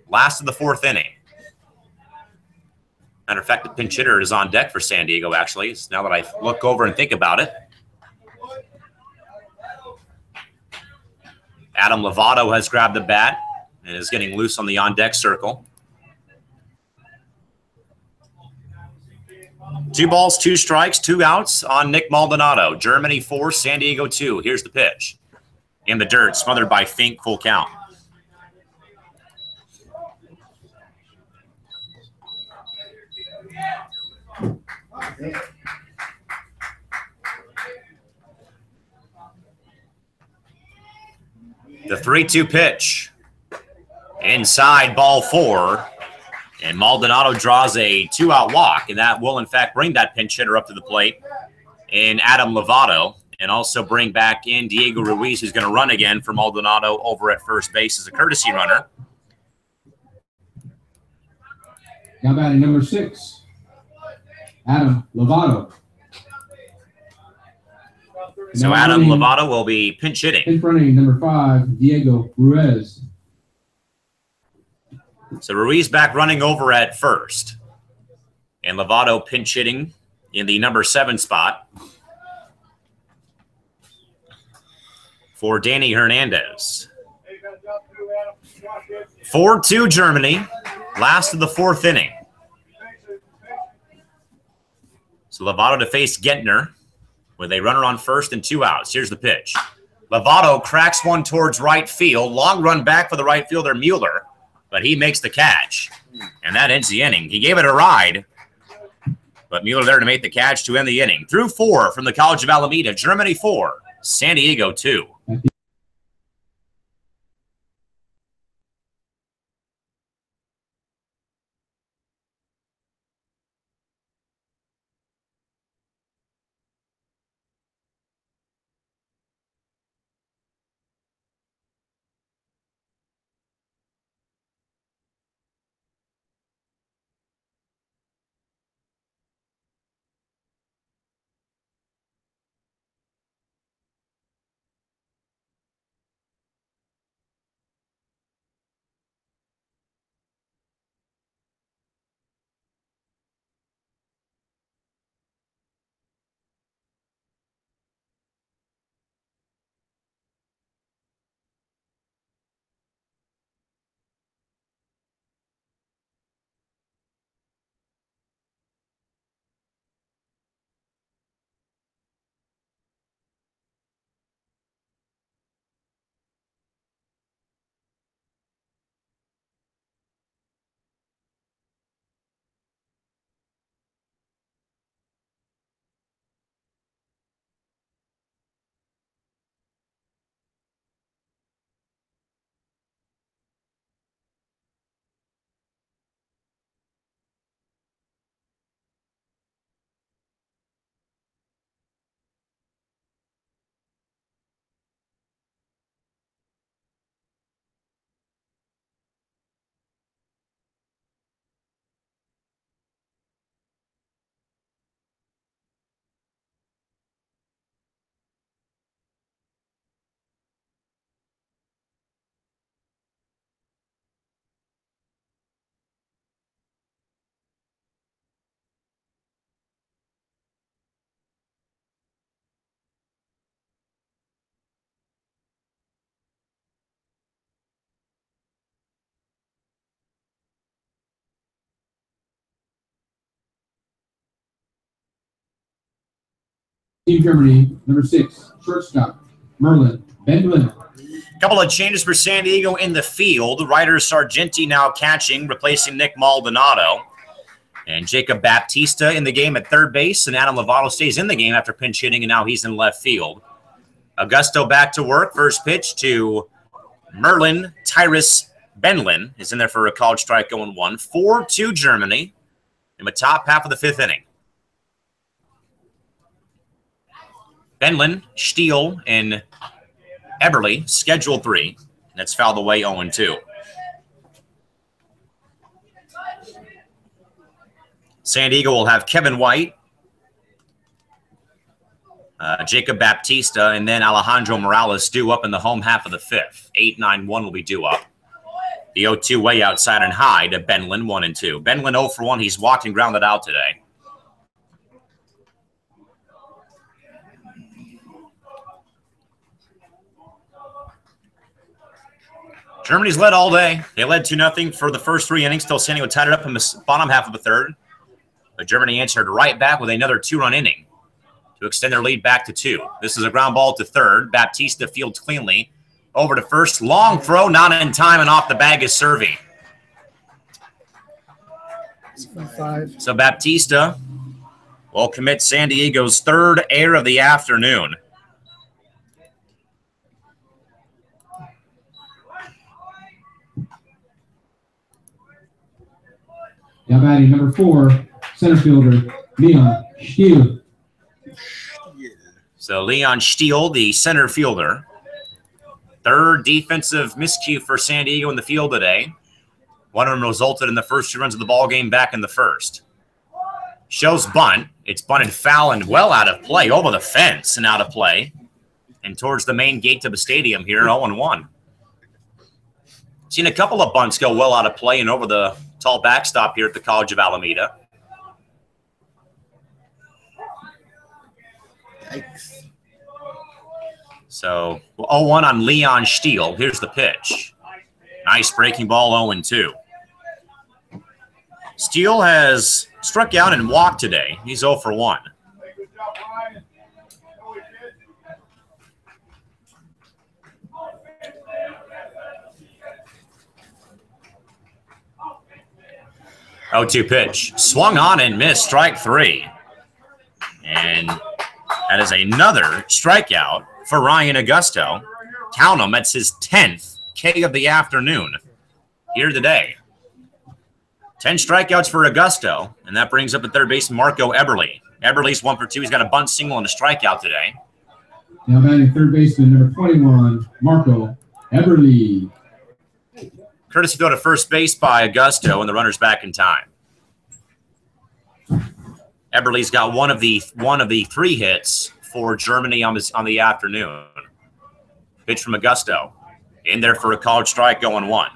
last of the 4th inning. Matter of fact, the pinch hitter is on deck for San Diego, actually, now that I look over and think about it. Adam Lovato has grabbed the bat and is getting loose on the on-deck circle. 2 balls, 2 strikes, 2 outs on Nick Maldonado. Germany 4, San Diego 2. Here's the pitch. In the dirt, smothered by Fink, full count. The 3-2 pitch. Inside, ball 4. And Maldonado draws a 2-out walk, and that will, in fact, bring that pinch hitter up to the plate in Adam Lovato, and also bring back in Diego Ruiz, who's going to run again for Maldonado over at first base as a courtesy runner. Now batting number 6, Adam Lovato. So Adam Lovato will be pinch hitting. Pinch running, number 5, Diego Ruiz. So Ruiz back running over at first. And Lovato pinch hitting in the number 7 spot for Danny Hernandez. 4-2 Germany, last of the 4th inning. So Lovato to face Gentner with a runner on first and 2 outs. Here's the pitch. Lovato cracks one towards right field. Long run back for the right fielder, Mueller, but he makes the catch. And that ends the inning. He gave it a ride, but Mueller there to make the catch to end the inning. Through 4 from the College of Alameda, Germany 4, San Diego 2. Team Germany, number 6, shortstop, Merlin Bendlin. Couple of changes for San Diego in the field. Ryder Sargenti now catching, replacing Nick Maldonado. And Jacob Baptista in the game at third base, and Adam Lovato stays in the game after pinch hitting, and now he's in left field. Augusto back to work. First pitch to Merlin Tyrus Bendlin is in there for a college strike going 1. 4-2 Germany in the top half of the 5th inning. Bendlin, Steele, and Eberle, scheduled 3. That's fouled away 0-2. San Diego will have Kevin White, Jacob Baptista, and then Alejandro Morales due up in the home half of the 5th. 8-9-1 will be due up. The 0-2 way outside and high to Bendlin, 1-2. Bendlin 0 for 1. He's walked and grounded out today. Germany's led all day. They led 2-0 for the first 3 innings till San Diego tied it up in the bottom half of the 3rd. But Germany answered right back with another 2-run inning to extend their lead back to 2. This is a ground ball to third. Baptista fields cleanly. Over to first. Long throw, not in time, and off the bag is Servi. 5. So Baptista will commit San Diego's 3rd error of the afternoon. Now batting number 4, center fielder, Leon Steele. So Leon Steele, the center fielder. 3rd defensive miscue for San Diego in the field today. One of them resulted in the first 2 runs of the ball game back in the 1st. Shows bunt. It's bunted foul and well out of play, over the fence and out of play, and towards the main gate to the stadium here, 0-1. Seen a couple of bunts go well out of play and over the tall backstop here at the College of Alameda. Yikes. So 0-1 on Leon Steele. Here's the pitch. Nice breaking ball, 0-2. Steele has struck out and walked today. He's 0 for 1. Oh, 2 pitch. Swung on and missed. Strike 3. And that is another strikeout for Ryan Augusto. Count him. That's his 10th K of the afternoon here today. 10 strikeouts for Augusto, and that brings up at third base Marco Eberle. Eberle's 1 for 2. He's got a bunt single and a strikeout today. Now batting third baseman, number 21, Marco Eberle. Courtesy throw to first base by Augusto, and the runner's back in time. Eberle's got one of the 3 hits for Germany on the afternoon. Pitch from Augusto. In there for a called strike, 0-1.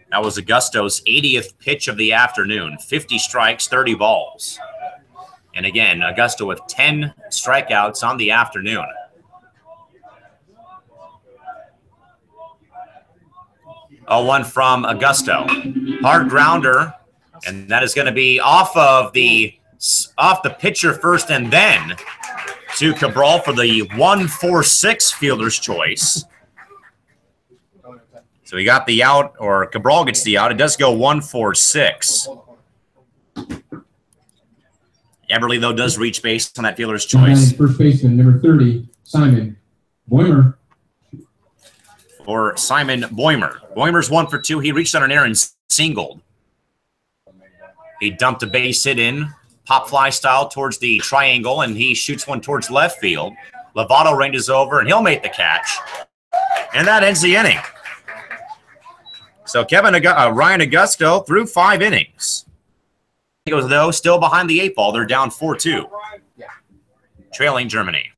That was Augusto's 80th pitch of the afternoon. 50 strikes, 30 balls. And again, Augusto with 10 strikeouts on the afternoon. Oh, 1 from Augusto. Hard grounder, and that is going to be off the pitcher first and then to Cabral for the 1-4-6 fielder's choice. So he got the out, or Cabral gets the out. It does go 1-4-6. Eberle, though, does reach base on that fielder's choice. First baseman, number 30, Simon Boymer. For Simon Boymer. Boymer's 1 for 2. He reached on an errand, singled. He dumped a base hit in, pop fly style towards the triangle, and he shoots one towards left field. Lovato ranges over, and he'll make the catch. And that ends the inning. So Ryan Augusto threw 5 innings. He goes, though, still behind the 8 ball. They're down 4-2. Trailing Germany.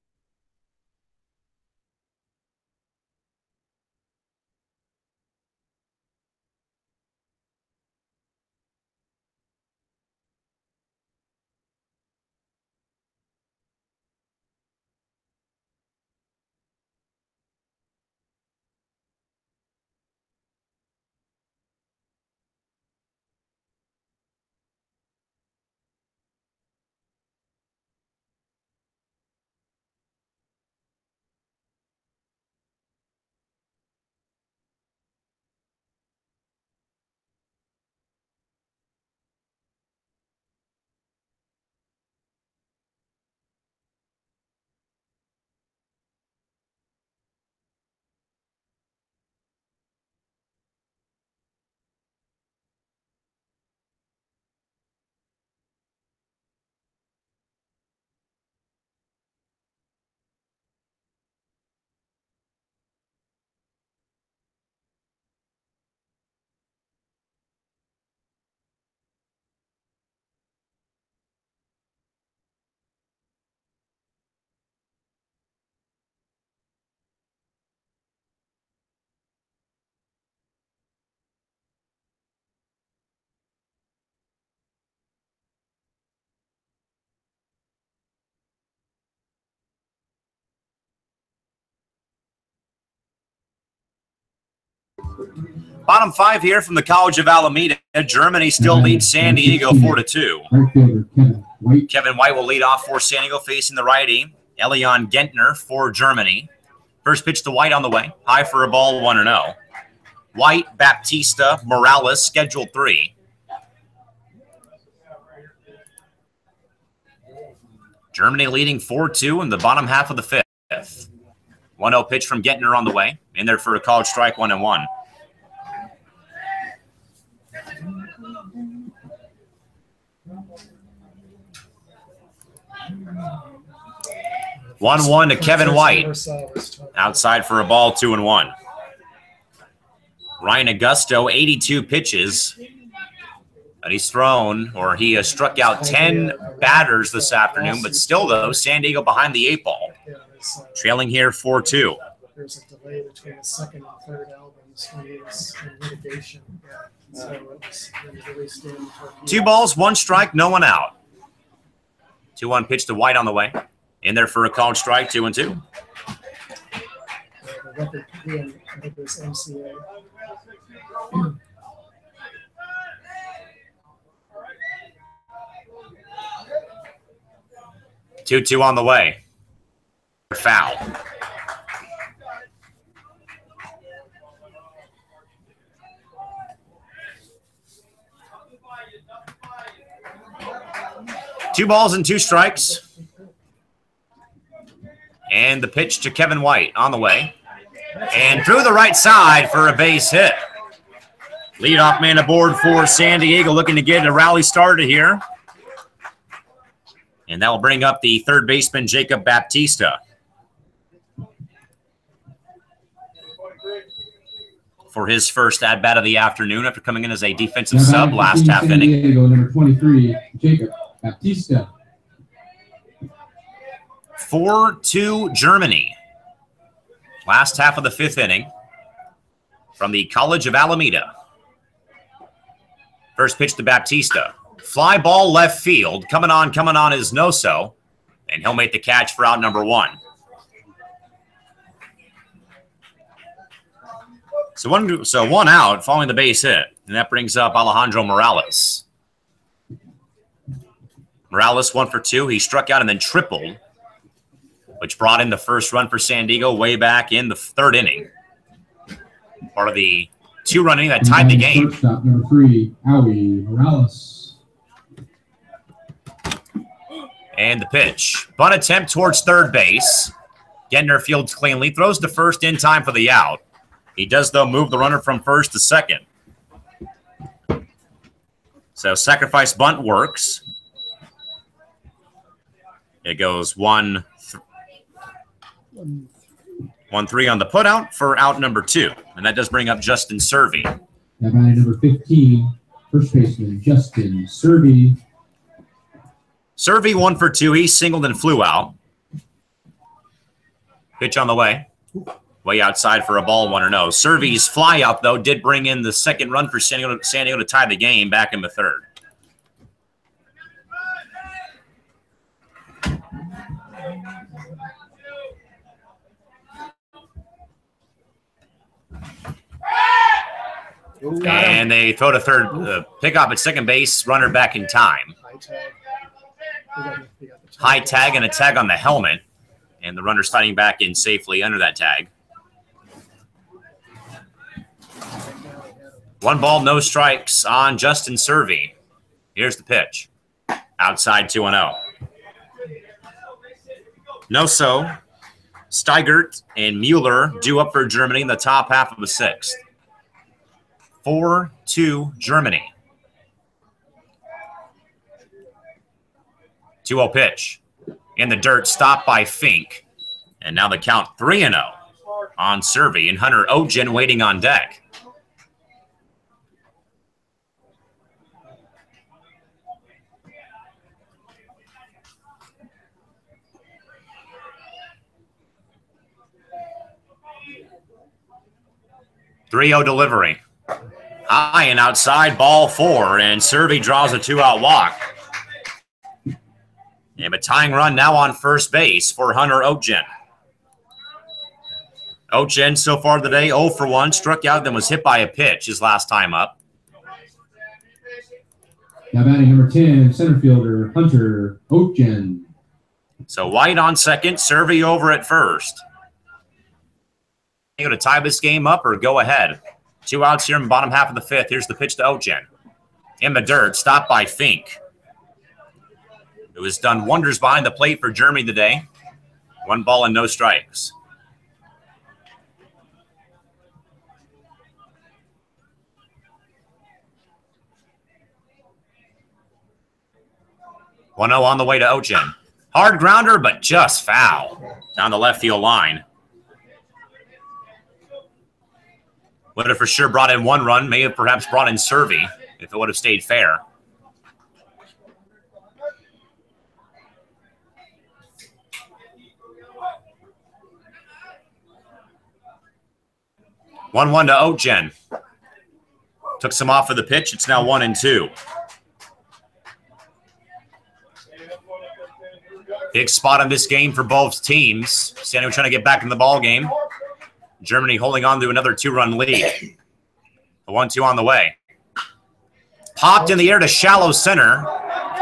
Bottom 5 here from the College of Alameda. Germany still leads San Diego 4-2. Kevin White will lead off for San Diego, facing the righty. Elion Gentner for Germany. First pitch to White on the way. High for a ball, 1-0. White, Baptista, Morales, scheduled 3. Germany leading 4-2 in the bottom half of the 5th. 1-0 pitch from Gentner on the way. In there for a called strike, 1-1. One to Kevin White. Outside for a ball, 2-1. Ryan Augusto, 82 pitches. And he's thrown, or he has struck out 10 batters this afternoon, but still, though, San Diego behind the 8-ball. Trailing here 4-2. There's a delay between the second and third albums when he was in litigation. So it was released in 2 balls, 1 strike, no one out. 2-1 pitch to White on the way. In there for a called strike, 2-2. The record being, I think it was MCA. 2-2 on the way. Foul. Two balls and 2 strikes. And the pitch to Kevin White on the way. And through the right side for a base hit. Leadoff man aboard for San Diego, looking to get a rally started here. And that will bring up the third baseman, Jacob Baptista. For his first at-bat of the afternoon after coming in as a defensive sub last half San inning. Diego, number 23, Jacob Baptista. 4-2 Germany. Last half of the 5th inning from the College of Alameda. First pitch to Baptista. Fly ball left field. Coming on is Noso. And he'll make the catch for out number 1. So one out following the base hit. And that brings up Alejandro Morales. Morales 1 for 2. He struck out and then tripled, which brought in the first run for San Diego way back in the 3rd inning. Part of the 2-run inning that tied the game. Shortstop, number 3, Howie Morales. And the pitch. Bunt attempt towards third base. Gentner fields cleanly. Throws to first in time for the out. He does, though, move the runner from first to second. So sacrifice bunt works. It goes 1-3 on the putout for out number 2. And that does bring up Justin Servey. That man, number 15, first baseman, Justin Servey. Servey 1 for 2. He singled and flew out. Pitch on the way. Way outside for a ball, 1-0. Servey's fly out, though, did bring in the second run for San Diego to tie the game back in the 3rd. And they throw to third, pick up at second base, runner back in time. High tag and a tag on the helmet. And the runner's fighting back in safely under that tag. 1 ball, no strikes on Justin Servey. Here's the pitch. Outside 2-0. Noso, Steigert, and Mueller due up for Germany in the top half of the 6th. 4-2 Germany. 2-0 pitch. In the dirt, stopped by Fink. And now the count 3-0 on Servey, and Hunter Ogen waiting on deck. .3-0 delivery. High and outside, ball 4, and Servey draws a 2-out walk. And a tying run now on first base for Hunter Ogen. Ogen so far today 0 for 1, struck out, then was hit by a pitch his last time up. Now batting number 10, center fielder Hunter Ogen. So White on second, Servey over at first. You going to tie this game up or go ahead? 2 outs here in the bottom half of the 5th. Here's the pitch to Ogen. In the dirt, stopped by Fink. It was done wonders behind the plate for Germany today. 1 ball and no strikes. One 0 on the way to Ogen. Hard grounder, but just foul down the left field line. Would have for sure brought in 1 run, may have perhaps brought in Servey if it would have stayed fair. 1-1 to Oetjen. Took some off of the pitch. It's now 1-2. Big spot in this game for both teams. San Diego trying to get back in the ball game. Germany holding on to another 2-run lead. The 1-2 on the way. Popped in the air to shallow center.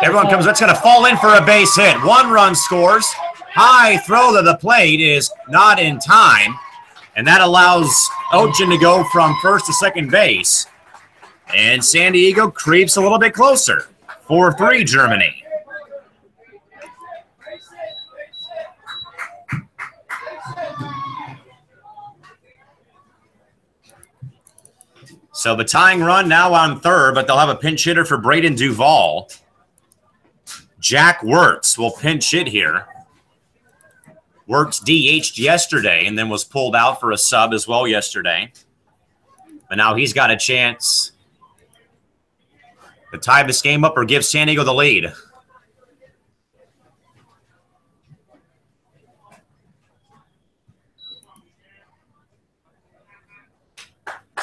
Everyone comes. It's going to fall in for a base hit. 1 run scores. High throw to the plate is not in time. And that allows Oetjen to go from first to second base. And San Diego creeps a little bit closer. 4-3 Germany. So the tying run now on third, but they'll have a pinch hitter for Braden Duval. Jack Wirtz will pinch hit here. Wirtz DH'd yesterday and then was pulled out for a sub as well yesterday. But now he's got a chance to tie this game up or give San Diego the lead.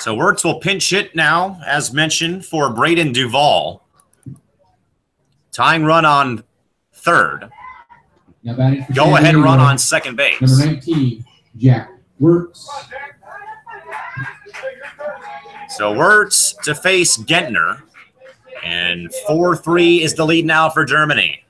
So Wirtz will pinch hit now, as mentioned, for Braden Duval. Tying run on third. Go ahead run on second base. Number 19, Jack Wirtz. So Wirtz to face Gentner. And 4-3 is the lead now for Germany.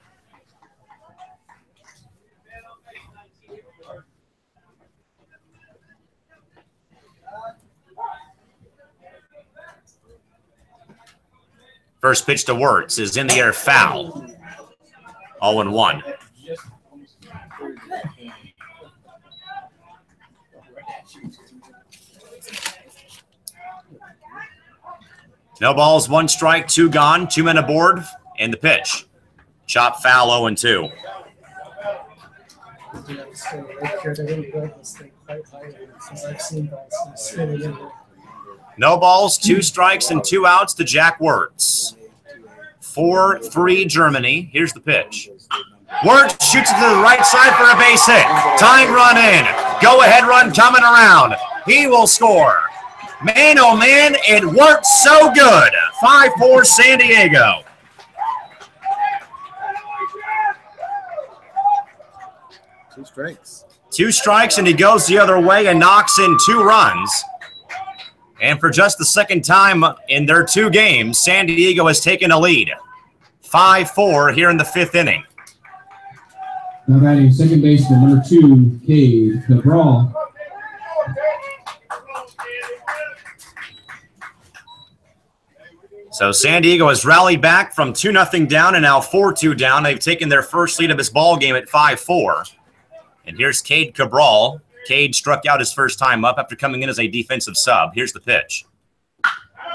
First pitch to Wirtz is in the air, foul. 0-1. No balls, 1 strike, 2 gone, 2 men aboard, and the pitch. Chop foul, 0-2. No balls, 2 strikes, and 2 outs to Jack Wirtz. 4-3 Germany. Here's the pitch. Wirtz shoots it to the right side for a base hit. Tying run in. Go-ahead run coming around. He will score. Man, oh man, it worked so good. 5-4 San Diego. Two strikes. 2 strikes, and he goes the other way and knocks in 2 runs. And for just the second time in their 2 games, San Diego has taken a lead. 5-4 here in the 5th inning. Now batting second baseman, number 2, Cade Cabral. So San Diego has rallied back from 2-0 down and now 4-2 down. They've taken their first lead of this ball game at 5-4. And here's Cade Cabral. Cade struck out his first time up after coming in as a defensive sub. Here's the pitch.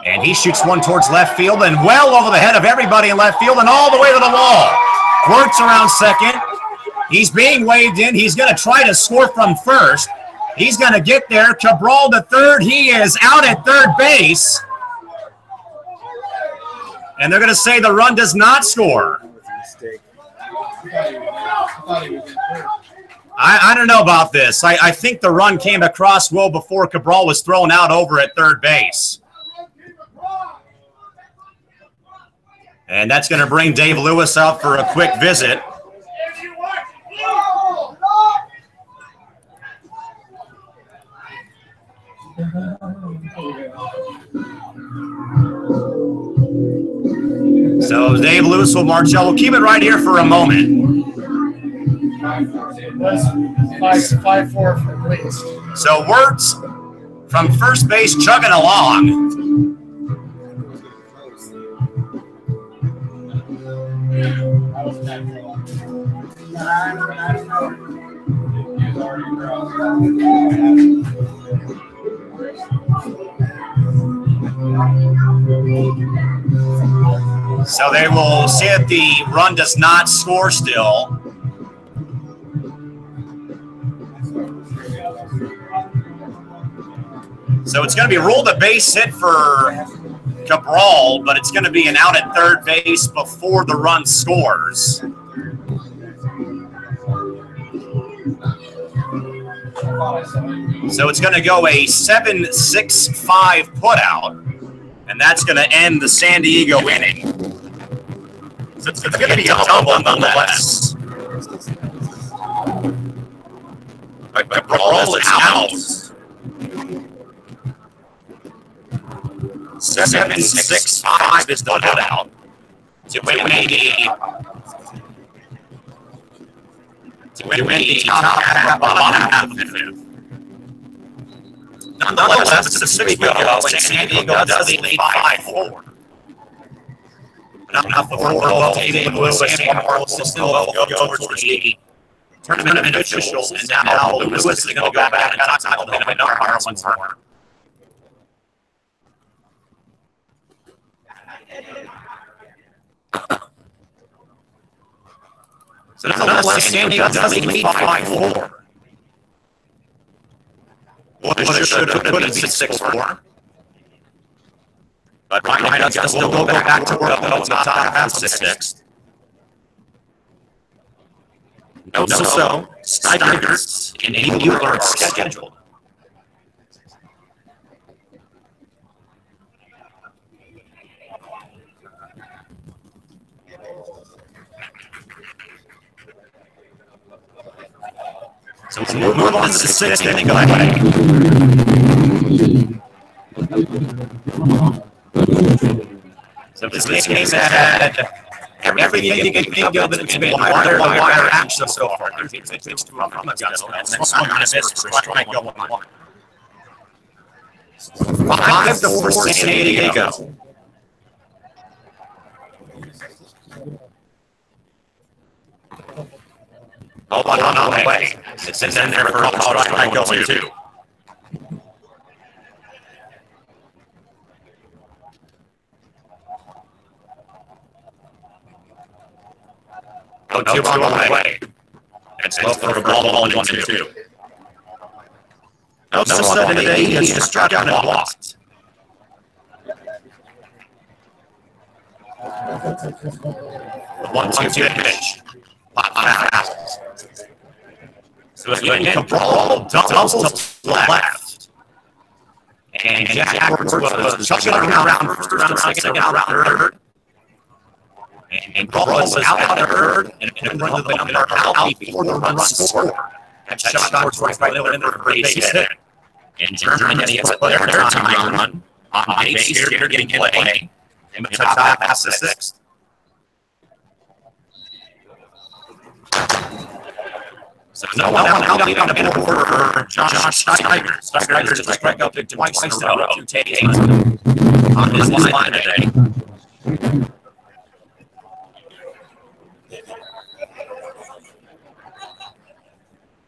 And he shoots one towards left field and well over the head of everybody in left field and all the way to the wall. Wirtz around second. He's being waved in. He's going to try to score from first. He's going to get there. Cabral to third. He is out at third base. And they're going to say the run does not score. I don't know about this. I think the run came across well before Cabral was thrown out over at third base. And that's going to bring Dave Lewis out for a quick visit. So Dave Lewis will march out. We'll keep it right here for a moment. 5-4 for least. So Wirtz from first base chugging along. So they will see if the run does not score still. So it's going to be ruled a base hit for Cabral, but it's going to be an out at third base before the run scores. So it's going to go a 7-6-5 putout, and that's going to end the San Diego inning. So it's going to be a double nonetheless. The ball is out. 7-6-5 is the putout. To win the top half, bottom half of the fifth. Nonetheless, it's a 6-0, San Diego does lead 5-4. Enough for David Lewis and Mark still go towards the tournament officials, and now Lewis is going to go back and tackle the umpire once more. So nonetheless, San Diego does lead 5-4. What should have put it 6-4. But Ryan Augusta will go back to work though, it's not half 6. No, Steigers and Mueller are scheduled. So we'll move on to the 6th inning. So this game had everything you can think of, and it's been wire action so far. It's too rough from the guys, and then swung on a miss for strike go 1-1. 5-4 San Diego. Oh, on the way. It's in there for a strike going 2. Oh, 2 on the way. It's low for a ball 1-2. No sudden today, he just struck out and walked. The 1-2 pitch. So again, Cabral doubles to left. And Jack Edwards was chucking around first, around second, around third. And Cabral was out of third and run to the number out before the run scored. And shot towards right in there for a base hit. And Germany has put their time run on base here, getting play. And we took that past the 6th. So no one out on the board for Josh Steigers. Steigers just struck out twice in a row, 2 takes on his line today.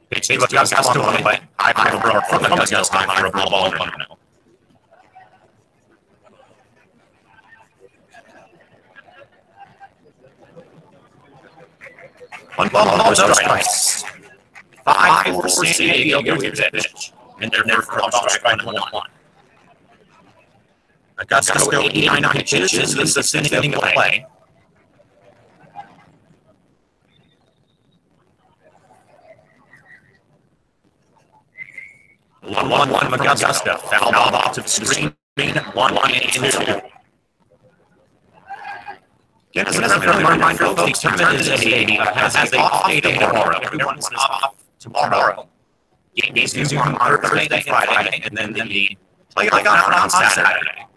Pitch to Augusta on the way. High for from Augusta, high for a ball 1-0. One ball, no strikes. 5-4 San Diego with that pitch. And they're there for a strike by 1-1. Augusta 89 pitches. This is the 6th inning of play. One from Augusta. Foul off to the screen. 1-2. Again, as a reminder, the tournament has a off day tomorrow. Everyone's off tomorrow. Games are on Thursday and Friday, and then the play on Saturday.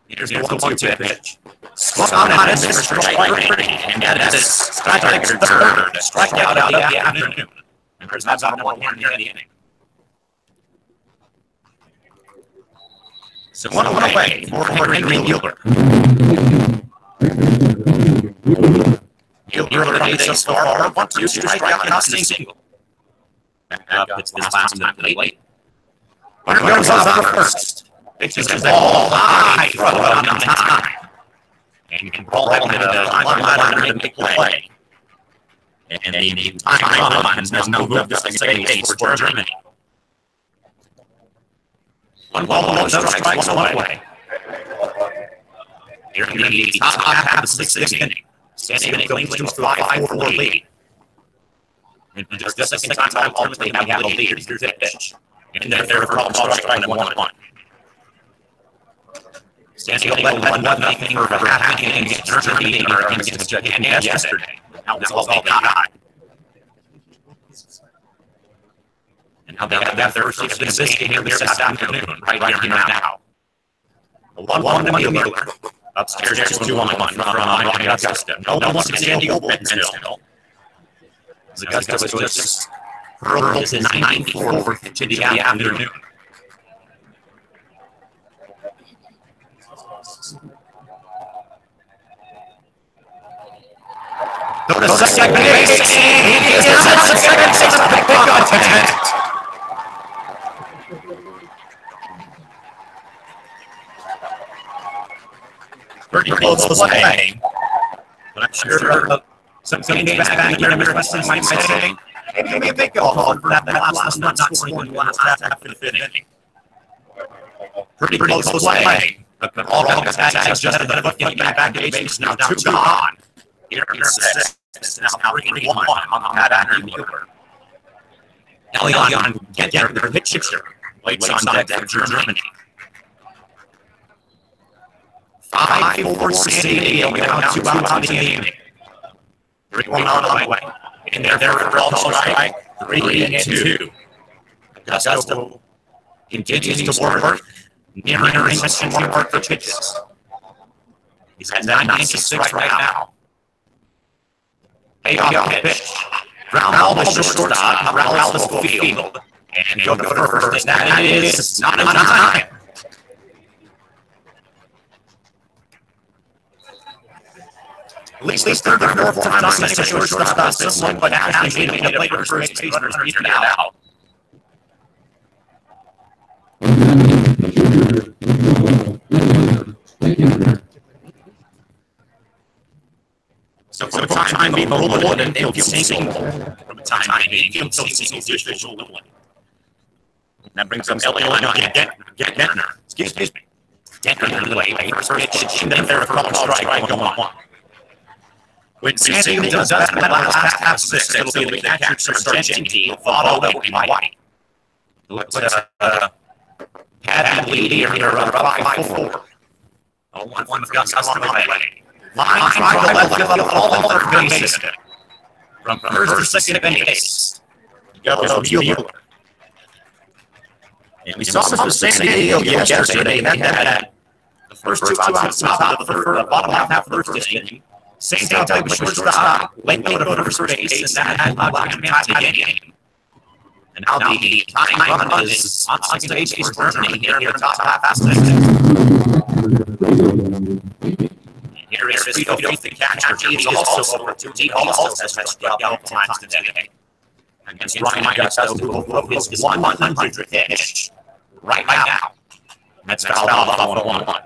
Here's the 1-2 pitch. Swung on it, Mr. Strike, and that is Steiger's third strikeout of the afternoon. And there's not about 1 here in the inning. So 1 away for Henry Mueller. Mueller today so far, 1-2 strikeout, not a single. Back up, it's this last time late. Runner goes off first. Pitches the ball high, throw it on time. And you can ball that into the line and make play. And the time lines has no move just like base for Germany. 1 ball, no strikes away. Here in the top half of the 6th inning. San Diego leads to a 5-4 lead. And just the second time, ultimately have a lead. Here's the pitch. And they're for all strike 1-1. Standing up 1-0 for half inning against Germany or against Japan yesterday. Now that's all they got. And now they have that first of this game here this afternoon, right here now. A 1-1 to Miller. Upstairs, there's 2-1 from Augusta. No one can stand the open still. Augusta was just hurled his 94th to the afternoon. Go to second base. He is at second base. Big contact. Pretty close to playing. But I'm sure some games back here in the Western might say, maybe a big goal for that last not scoring the last half of the fifth inning. Pretty close to playing. But all of us has just a foot getting back to base now. 2 gone. Here in 6. Now bringing 1 on that afternoon. Elion get their pitcher. Waits on deck for Germany. 5-4 San Diego. We now 2 outs in the inning. 3-1 on the way. And they're for all strike 3-2. Augusta continues to work. Nearing some more work for pitches. He's at 96 right now. Payoff pitch. Ground ball to shortstop. Around the field. And go to first. That is not in time. At least third or fourth time on the shortstop. Someone but actually made a play for first base. Runners are either out. So for the time being, the Lord and they'll single. For the time being, he'll single visual Lillian. That brings up Elion Gentner. Excuse me. Gentner to the way. First pitch, and then they're for all strike going 1. When San Diego does that last half 6, it'll be the catcher Sargenti, followed up by White. Let's had lead here 5-4. 1 Augusta on the way. Line drive to left field, all over base. From first to second base. Goes Mueller. And we saw this with San Diego yesterday. They had the first 2 outs top of the bottom half of the first inning. San Diego was shortstop, late go to first base, and that allowed him to tie the game. And now the tying run is on second base for Germany here near the top half of Here is Frito Faith, the catcher. He is also over 2. He also has touched the couple times today. Against Ryan Augusta, who broke his 100th pitch right now. That's fouled off on 1-1.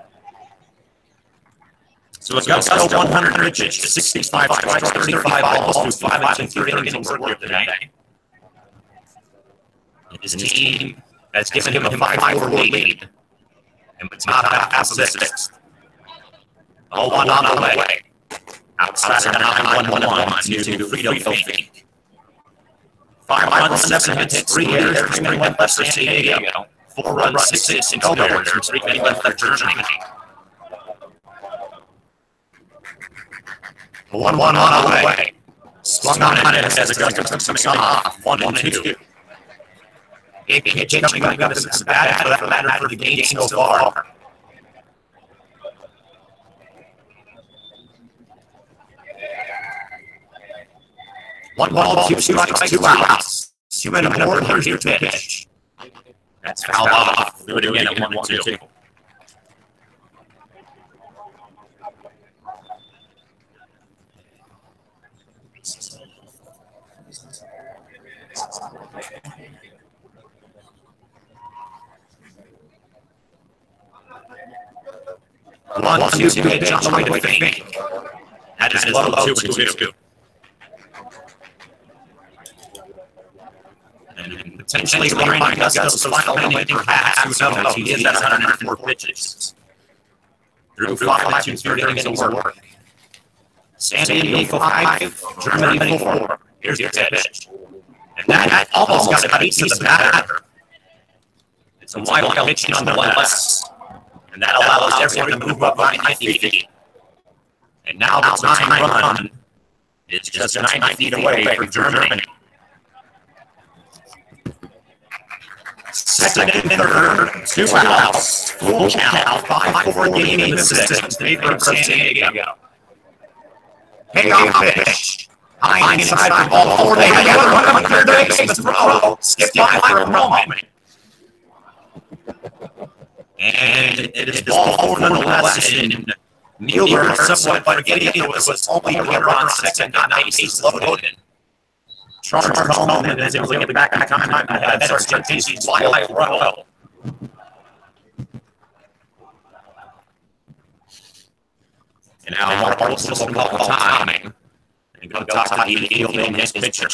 So Augusta 100 pitches, 65 strikes, 35 balls, through 5 innings of work today. His team has given him a 5-4 lead. And it's not past the 6th. 0-1 on the way. Outside of 9-1-1 to Frito Faith. 5 runs, 7 hits, 3 errors, 3 men left for San Diego. 4 runs, 6 hits, and 2 errors, 3 men left for Germany. 1-1 on the way. Swung on it as Augusta took some off. 1-2. AP jumping up is bad for that matter for the game so far. One ball, 2 strikes, 2 outs. 2 men aboard, here's your pitch. That's fouled off. Do it again at 1-2. One, two, pitch on the way to Fink. That is low, 2-2. And potentially Ryan Augusta's final inning, perhaps. Who knows? He is at 104 pitches. Through 5 innings of work. San Diego 5, Germany 4. Here's your pitch. And that almost got a piece of the batter. It's a wild pitch nonetheless. And that allows everyone to move up by 90 feet. And now the tying run is just 90 feet away from Germany. Second and third, 2 outs, full count, 5-4 game in the sixth, favor of San Diego. Payoff pitch. High inside the ball four. They had a run on third base. The throw skipped by for a moment. And it is ball four nonetheless. And Mueller, somewhat forgetting it was only a runner on second, not bases loaded. Charge home, and as it was getting back in time, I had Sargentini's wild throw. And now Mark Olson will call timing. And go talk to the fielding his pitcher.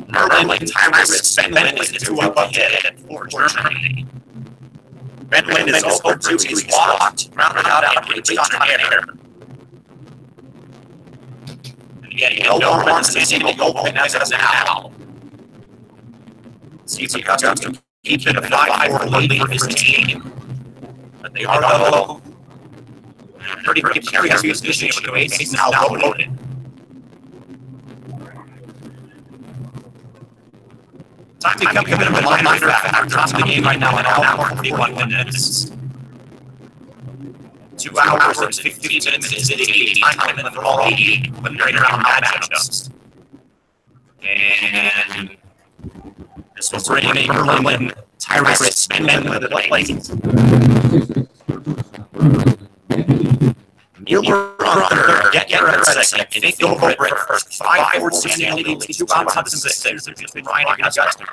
Merlin Tyrus Bentley is 2 up ahead for Germany. Bentley is over 2. He's walked, rounded out and reached on the air. And again, no more on San Diego open as of now. See if he got to keep it a 5-4 lead for his team. But they are low. Pretty precarious position with the bases now loaded. Time to come a bit of a reminder after top of the game right now in an hour and 41 minutes. 2 hours and 15 minutes is the time limit for all 80 when they're in around matchups. And this will bring Merlin Tyrus Bentley to the plate. Mueller on third, get at second, and they go over at first. 5-4 San Diego, 2 outs, Hudson 6. There's just been Ryan Augusta.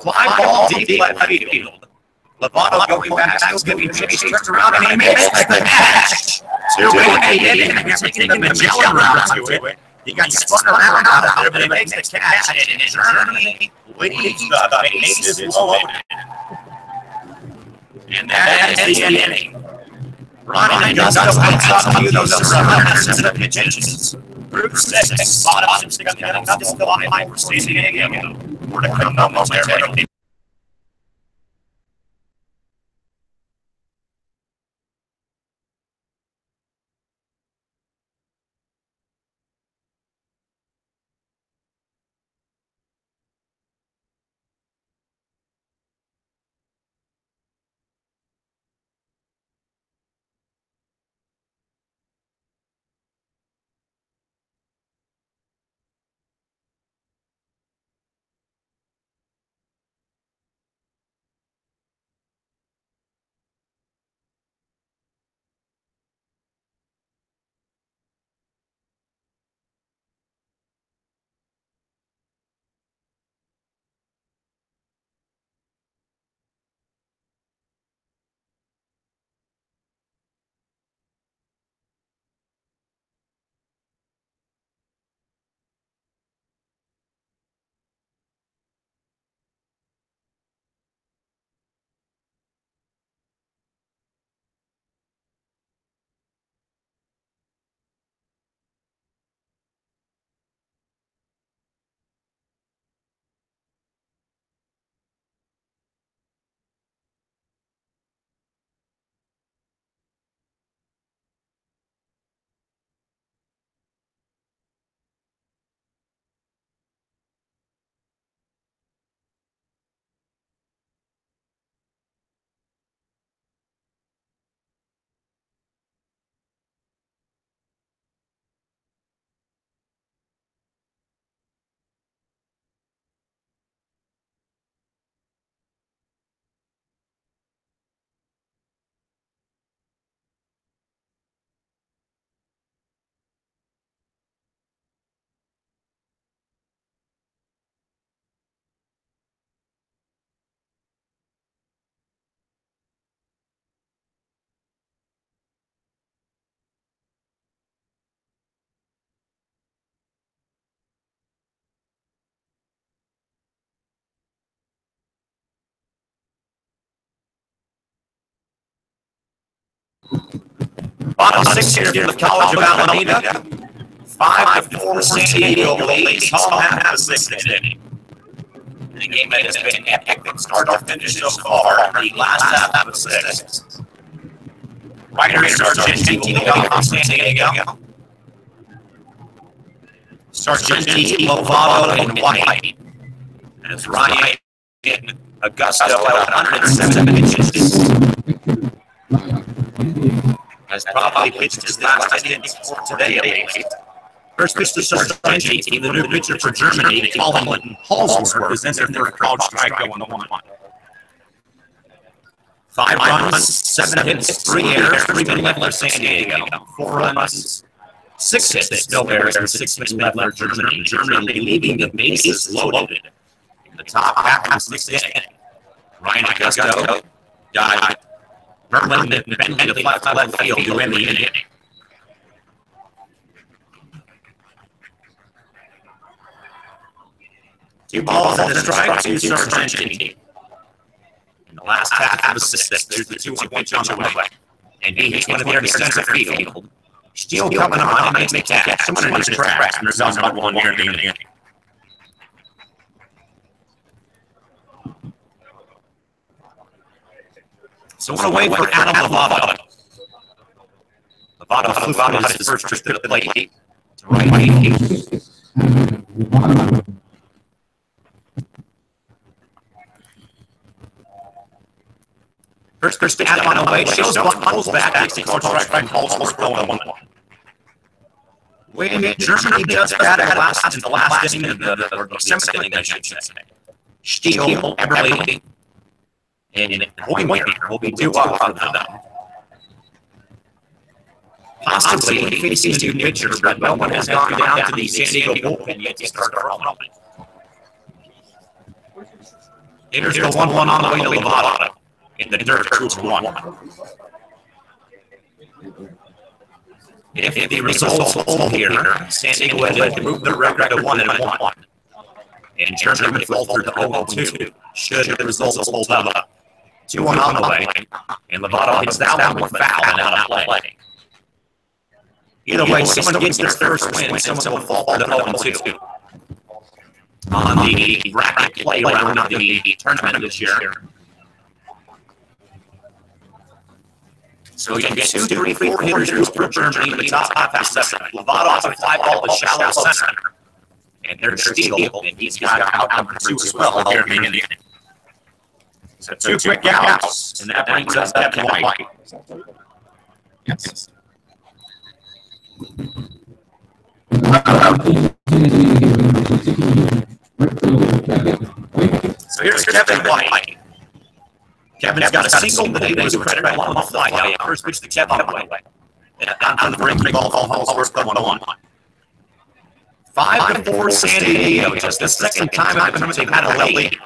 Fly ball deep left field. Lovato going back, that was going to be chased, turns around, and he makes the catch. 2-8 inning, and he's taking the Magellan route to it. He got spun around out there, but he makes the catch, and Germany leads the bases loaded. And that is the inning. Ronnie Augusta waits up to you those runners and the pitches. Group 6, bottom 6, and up to the line for San Diego. More to come momentarily. Bottom 6 here for the College of Alameda. 5-4 San Diego leads home half of 6th inning. The game has been epic from start to finish so far. The last half of 6th. Ryder Sargenti leading off San Diego. Sargenti, Lovato, and White. As Ryan Augusto at 107 pitches. Has probably pitched his last innings for today, at least. First pitch to Sargenti, the new pitcher for Germany, Colin Halsworth, who's entered their crowd strike going 1-1. 5 runs, 7 hits, 3 errors, 3 men left for San Diego. 4 runs, 6 hits, no errors, and 6 men left for Germany. Germany leaving the bases loaded in the top half of 6th inning. Ryan Augusto got Merlin and Ben to the left field to win the inning. Two balls and a strike to Sargenti. In the last half of 6th, there's the 2-1 pitch on the way. And he hits one of the center field. Steele coming on and makes the catch. Someone in his tracks, and there's about 1 here in the inning. So what a way for Adam Lovato. Lovato flew out on his first trip to the plate. To right. First to Adam on the way, shows one, pulls back, takes the strike by Halsworth going 1-1. When Germany just got it in the last inning of the 7th inning, I should say. Steele, Eberle, and Hoymer will be 2 out for them. Possibly facing a new pitcher, but no one has gone down to the San Diego bullpen yet to start rolling. Hitters go 1-1 on the way to Lovato. In the dirt, 2-1. If the results hold here, San Diego had to move the record to 1-1. And Germany faltered to 0-2. Should the results hold up. 2-1 on the way. And Lovato hits that one with foul and out of play. Either way, someone gets their first win, and someone will fall to 0-2. On the bracket play round of the tournament this year. So you get 2, 3, 4 hitters for Germany in the top half of 7. Lovato has a fly ball to shallow center. And there's Steele, and he's got out number 2 as well here in the inning. So 2 quick outs, and that brings us up to White. Yes. So here's Kevin White. Kevin's got a single that he was credited along the fly out. First pitch to Kevin White. And on the break, ball Halsworth 1-1. 5-4 San Diego. Just the second time they've had a lead.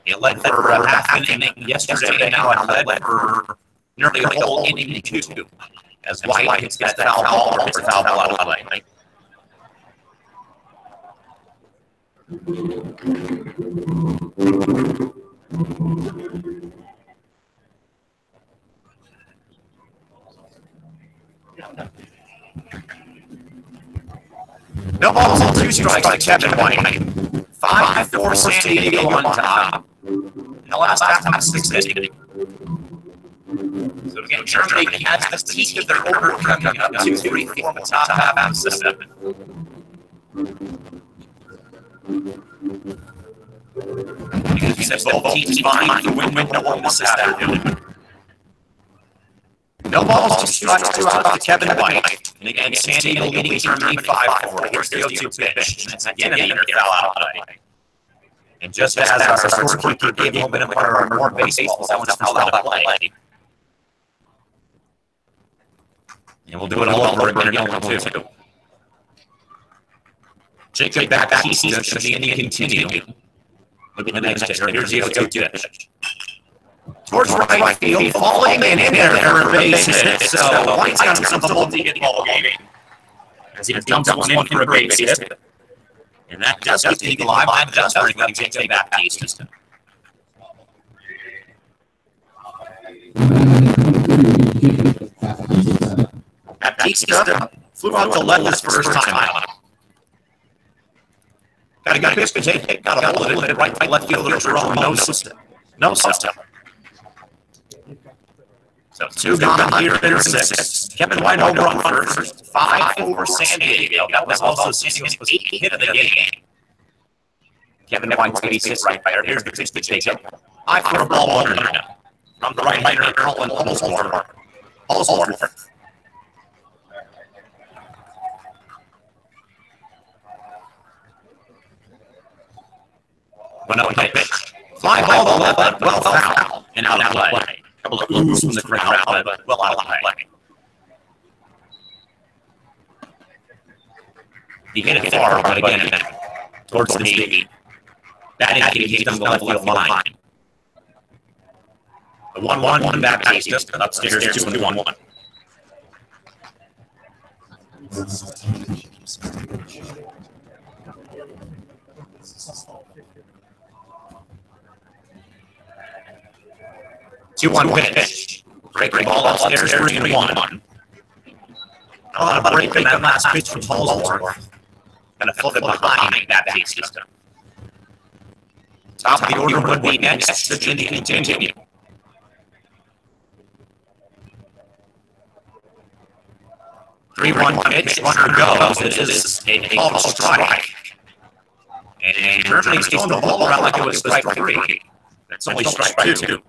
It led for half an inning yesterday, and now it led for nearly a whole inning 2. As White hits that foul ball or foul ball out of play. No balls and 2 strikes to Kevin White. 5-4 San Diego on top. In the last half of 6th inning. So again, Germany has the teeth of their order coming up 2, 3, 4 in the top half of 7. Because we said both teams vying to win no one this afternoon. No balls, 2 strikes, 2 outs to Kevin White. And again, San Diego leading Germany 5-4. Here's the 0-2 pitch. And it's again another foul out play. And just as our scorekeeper gave a bit of more baseballs, that one's foul out play. And we'll do it all over again in 0-2. Jacob Baptista should the inning continue. Look at the next hitter. Here's the 0-2 pitch. Towards right field, falling and in there for a base hit. So White's got himself a multi-hit ball game. As he dumps one in for a base hit. And that does keep the Eagle alive. That does bring up J.J. Baptista. Baptista flew out to left his first time out. Got a good pitch, got a hold of it, right left fielder, Jerome no system. So 2 gone here in 6. Kevin White over on first. 5 for San Diego. That was also San Diego's 8th hit of the game. Kevin White's 86 right there. Here's the pitch to Jacob. High for a ball under now. From the right hander, Colin Holsworth. 1-0 pitch. Fly ball to left, well foul, and out of play. A couple of oohs from the crowd, but well out of play. He hit it far, but again, towards the knee. That indicates he's on the left field line. The 1-1 Baptista upstairs 2-1. 2-1 pitch. Breaking ball upstairs 3-1. A lot of breaking that last pitch from Holsworth. Kind of flip it behind Baptista. Top of the order would be next to continue. 3-1 pitch, runner goes. It is a called strike. And Germany's throwing the ball around like it was strike 3. That's only strike 2.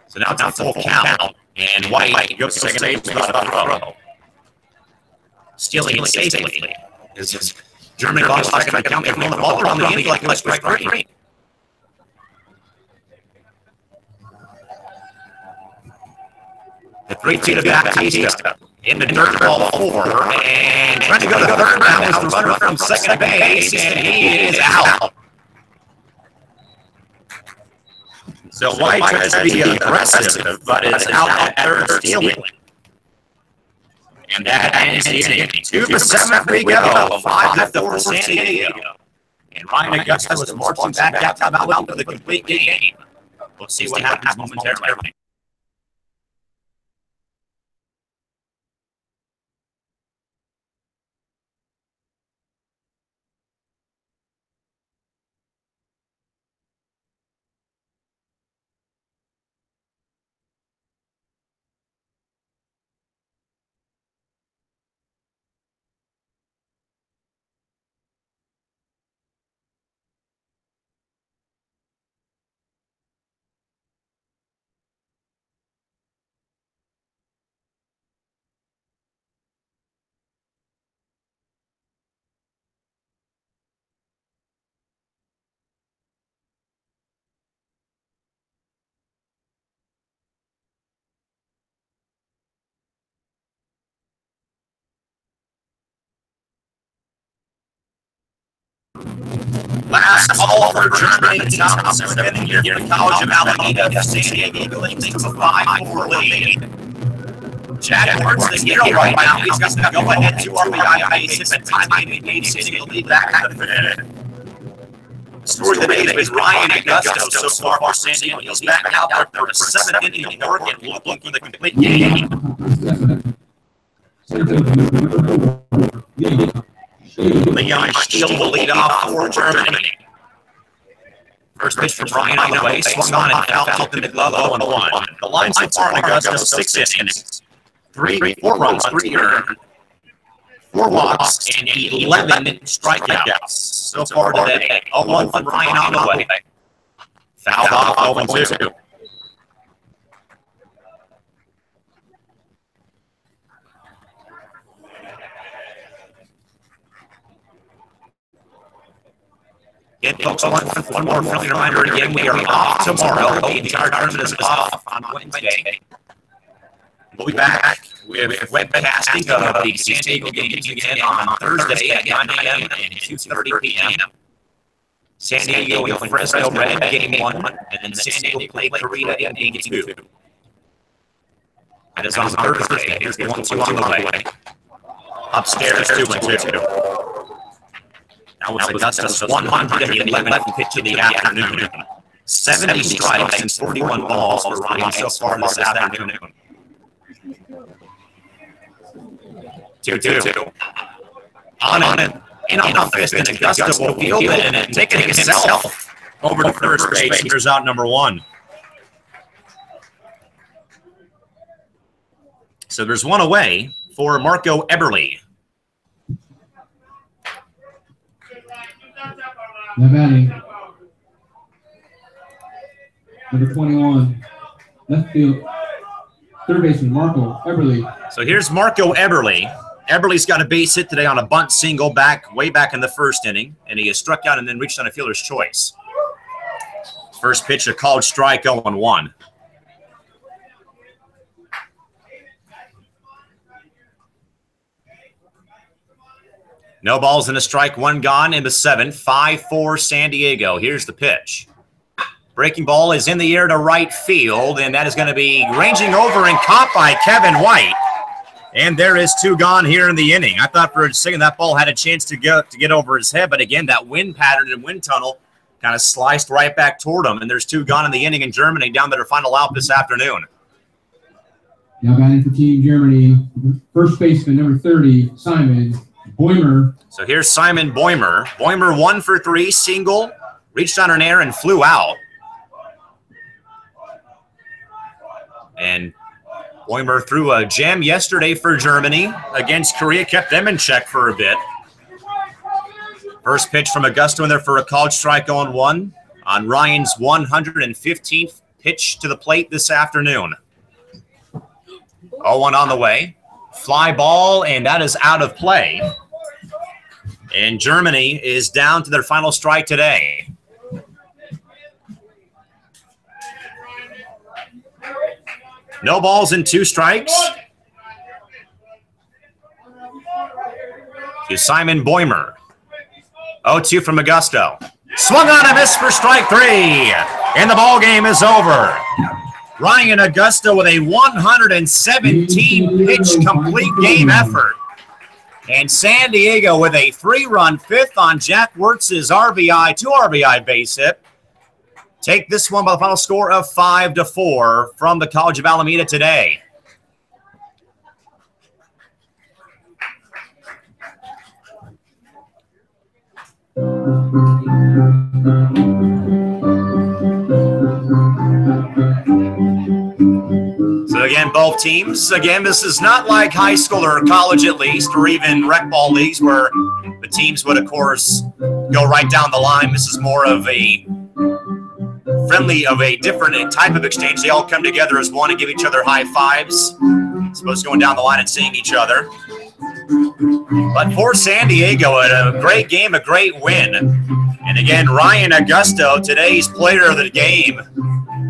So now it's full count. And White goes to second base without a throw. Stealing it safely. Germany lost second by count. They're throwing the ball around the infield like it was strike 3. The 3-2 to Baptista. In the dirt, ball 4, and trying to go to the third round is the runner from second base, and he is out. So White tries to be aggressive, but it's out at third stealing. And that ends the inning. 2 for 7 we go. 5 for San Diego. And Ryan Augusta was marching back out for the complete game. We'll see what happens momentarily. Last call for Germany. Top 7 here at the College of Alameda. San Diego takes a 5-4 lead. Jack Edwards, the hero right now. He's got to go ahead to RBI base. It's a time to gauge San Diego lead back to the fifth. Story of the day is Ryan Augusta so far for San Diego. He's back out there for the 7th inning of work and looking for the complete game. Leon Steele will lead off for Germany. First pitch from Ryan on the way, swung on and foul tipped in the glove 0-1. The line so far in Augusta 6 innings. 4 runs, 3 earned, 4 walks, and 11 strikeouts so far today. 0-1 from Ryan on the way. Fouled off 0-2. Again, folks, one more friendly reminder again, we are off tomorrow. The entire tournament is off on Wednesday. We'll be back with webcasting of the San Diego games again on Thursday at 9 a.m. and 2:30 p.m. San Diego and Fresno Red, game 1, and then San Diego play Corita in game 2. That is on Thursday. Here's the 1-2 on the way. Upstairs, 2-2. Now it's Augusta's 111th pitch of the afternoon. 70 strikes and 41 balls for Ryan so far this afternoon. 2-2. On it. And on fifth, and Augusta will field it and take it himself over to first base. Here's out number 1. So there's one away for Marco Eberle. Now batting, number 21, left field, third baseman Marco Eberle. So here's Marco Eberle. Eberle's got a base hit today on a bunt single way back in the first inning, and he has struck out and then reached on a fielder's choice. First pitch, a called strike, 0-1. No balls and a strike, 1 gone in the 7th. 5-4 San Diego. Here's the pitch. Breaking ball is in the air to right field, and that is going to be ranging over and caught by Kevin White. And there is 2 gone here in the inning. I thought for a second that ball had a chance to get over his head, but again, that wind pattern and wind tunnel kind of sliced right back toward him, and there's 2 gone in the inning in Germany down to their final out this afternoon. Now batting for Team Germany, first baseman number 30, Simon Boymer. So here's Simon Boymer. Boymer 1 for 3, single, reached on an air and flew out. And Boymer threw a gem yesterday for Germany against Korea, kept them in check for a bit. First pitch from Augusto in there for a called strike, 0-1 on Ryan's 115th pitch to the plate this afternoon. 0-1 on the way. Fly ball, and that is out of play. And Germany is down to their final strike today. No balls and 2 strikes to Simon Boymer. 0-2 from Augusto. Swung on a miss for strike 3, and the ball game is over. Ryan Augusto with a 117-pitch complete game effort. And San Diego with a 3-run 5th on Jack Wirtz's 2 RBI base hit. Take this one by the final score of 5-4 from the College of Alameda today. So again, both teams, this is not like high school or college at least, or even rec ball leagues where the teams would, of course, go right down the line. This is more of a different type of exchange. They all come together as one and give each other high fives, as opposed to going down the line and seeing each other. But for San Diego, a great game, a great win. And again, Ryan Augusto, today's player of the game.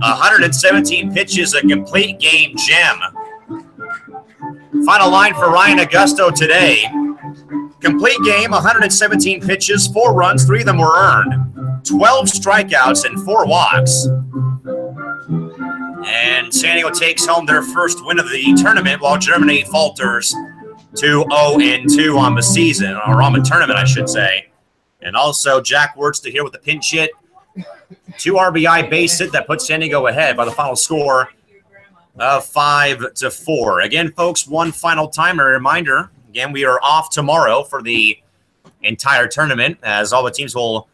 117 pitches, a complete game gem. Final line for Ryan Augusto today. Complete game, 117 pitches, 4 runs, 3 of them were earned. 12 strikeouts and 4 walks. And San Diego takes home their first win of the tournament while Germany falters to 0-2 on the season, or on the tournament, I should say. And also Jack Wirtz to here with the pinch hit. 2 RBI base hit that puts San Diego ahead by the final score of 5-4. Again, folks, one final time, a reminder. Again, we are off tomorrow for the entire tournament, as all the teams will,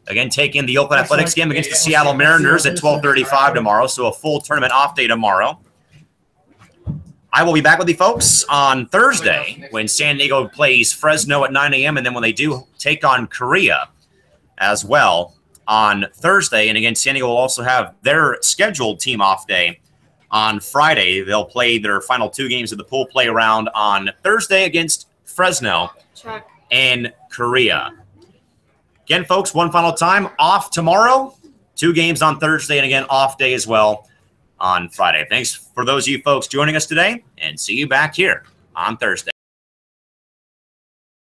again, take in the Oakland Athletics game against the Seattle Mariners at 12:35 tomorrow, so a full tournament off day tomorrow. I will be back with you folks on Thursday when San Diego plays Fresno at 9 a.m., and then when they do take on Korea as well on Thursday. And again, San Diego will also have their scheduled team off day on Friday. They'll play their final 2 games of the pool play round on Thursday against Fresno and Korea. Again, folks, one final time, off tomorrow, 2 games on Thursday, and again, off day as well on Friday. Thanks for those of you folks joining us today, and see you back here on Thursday.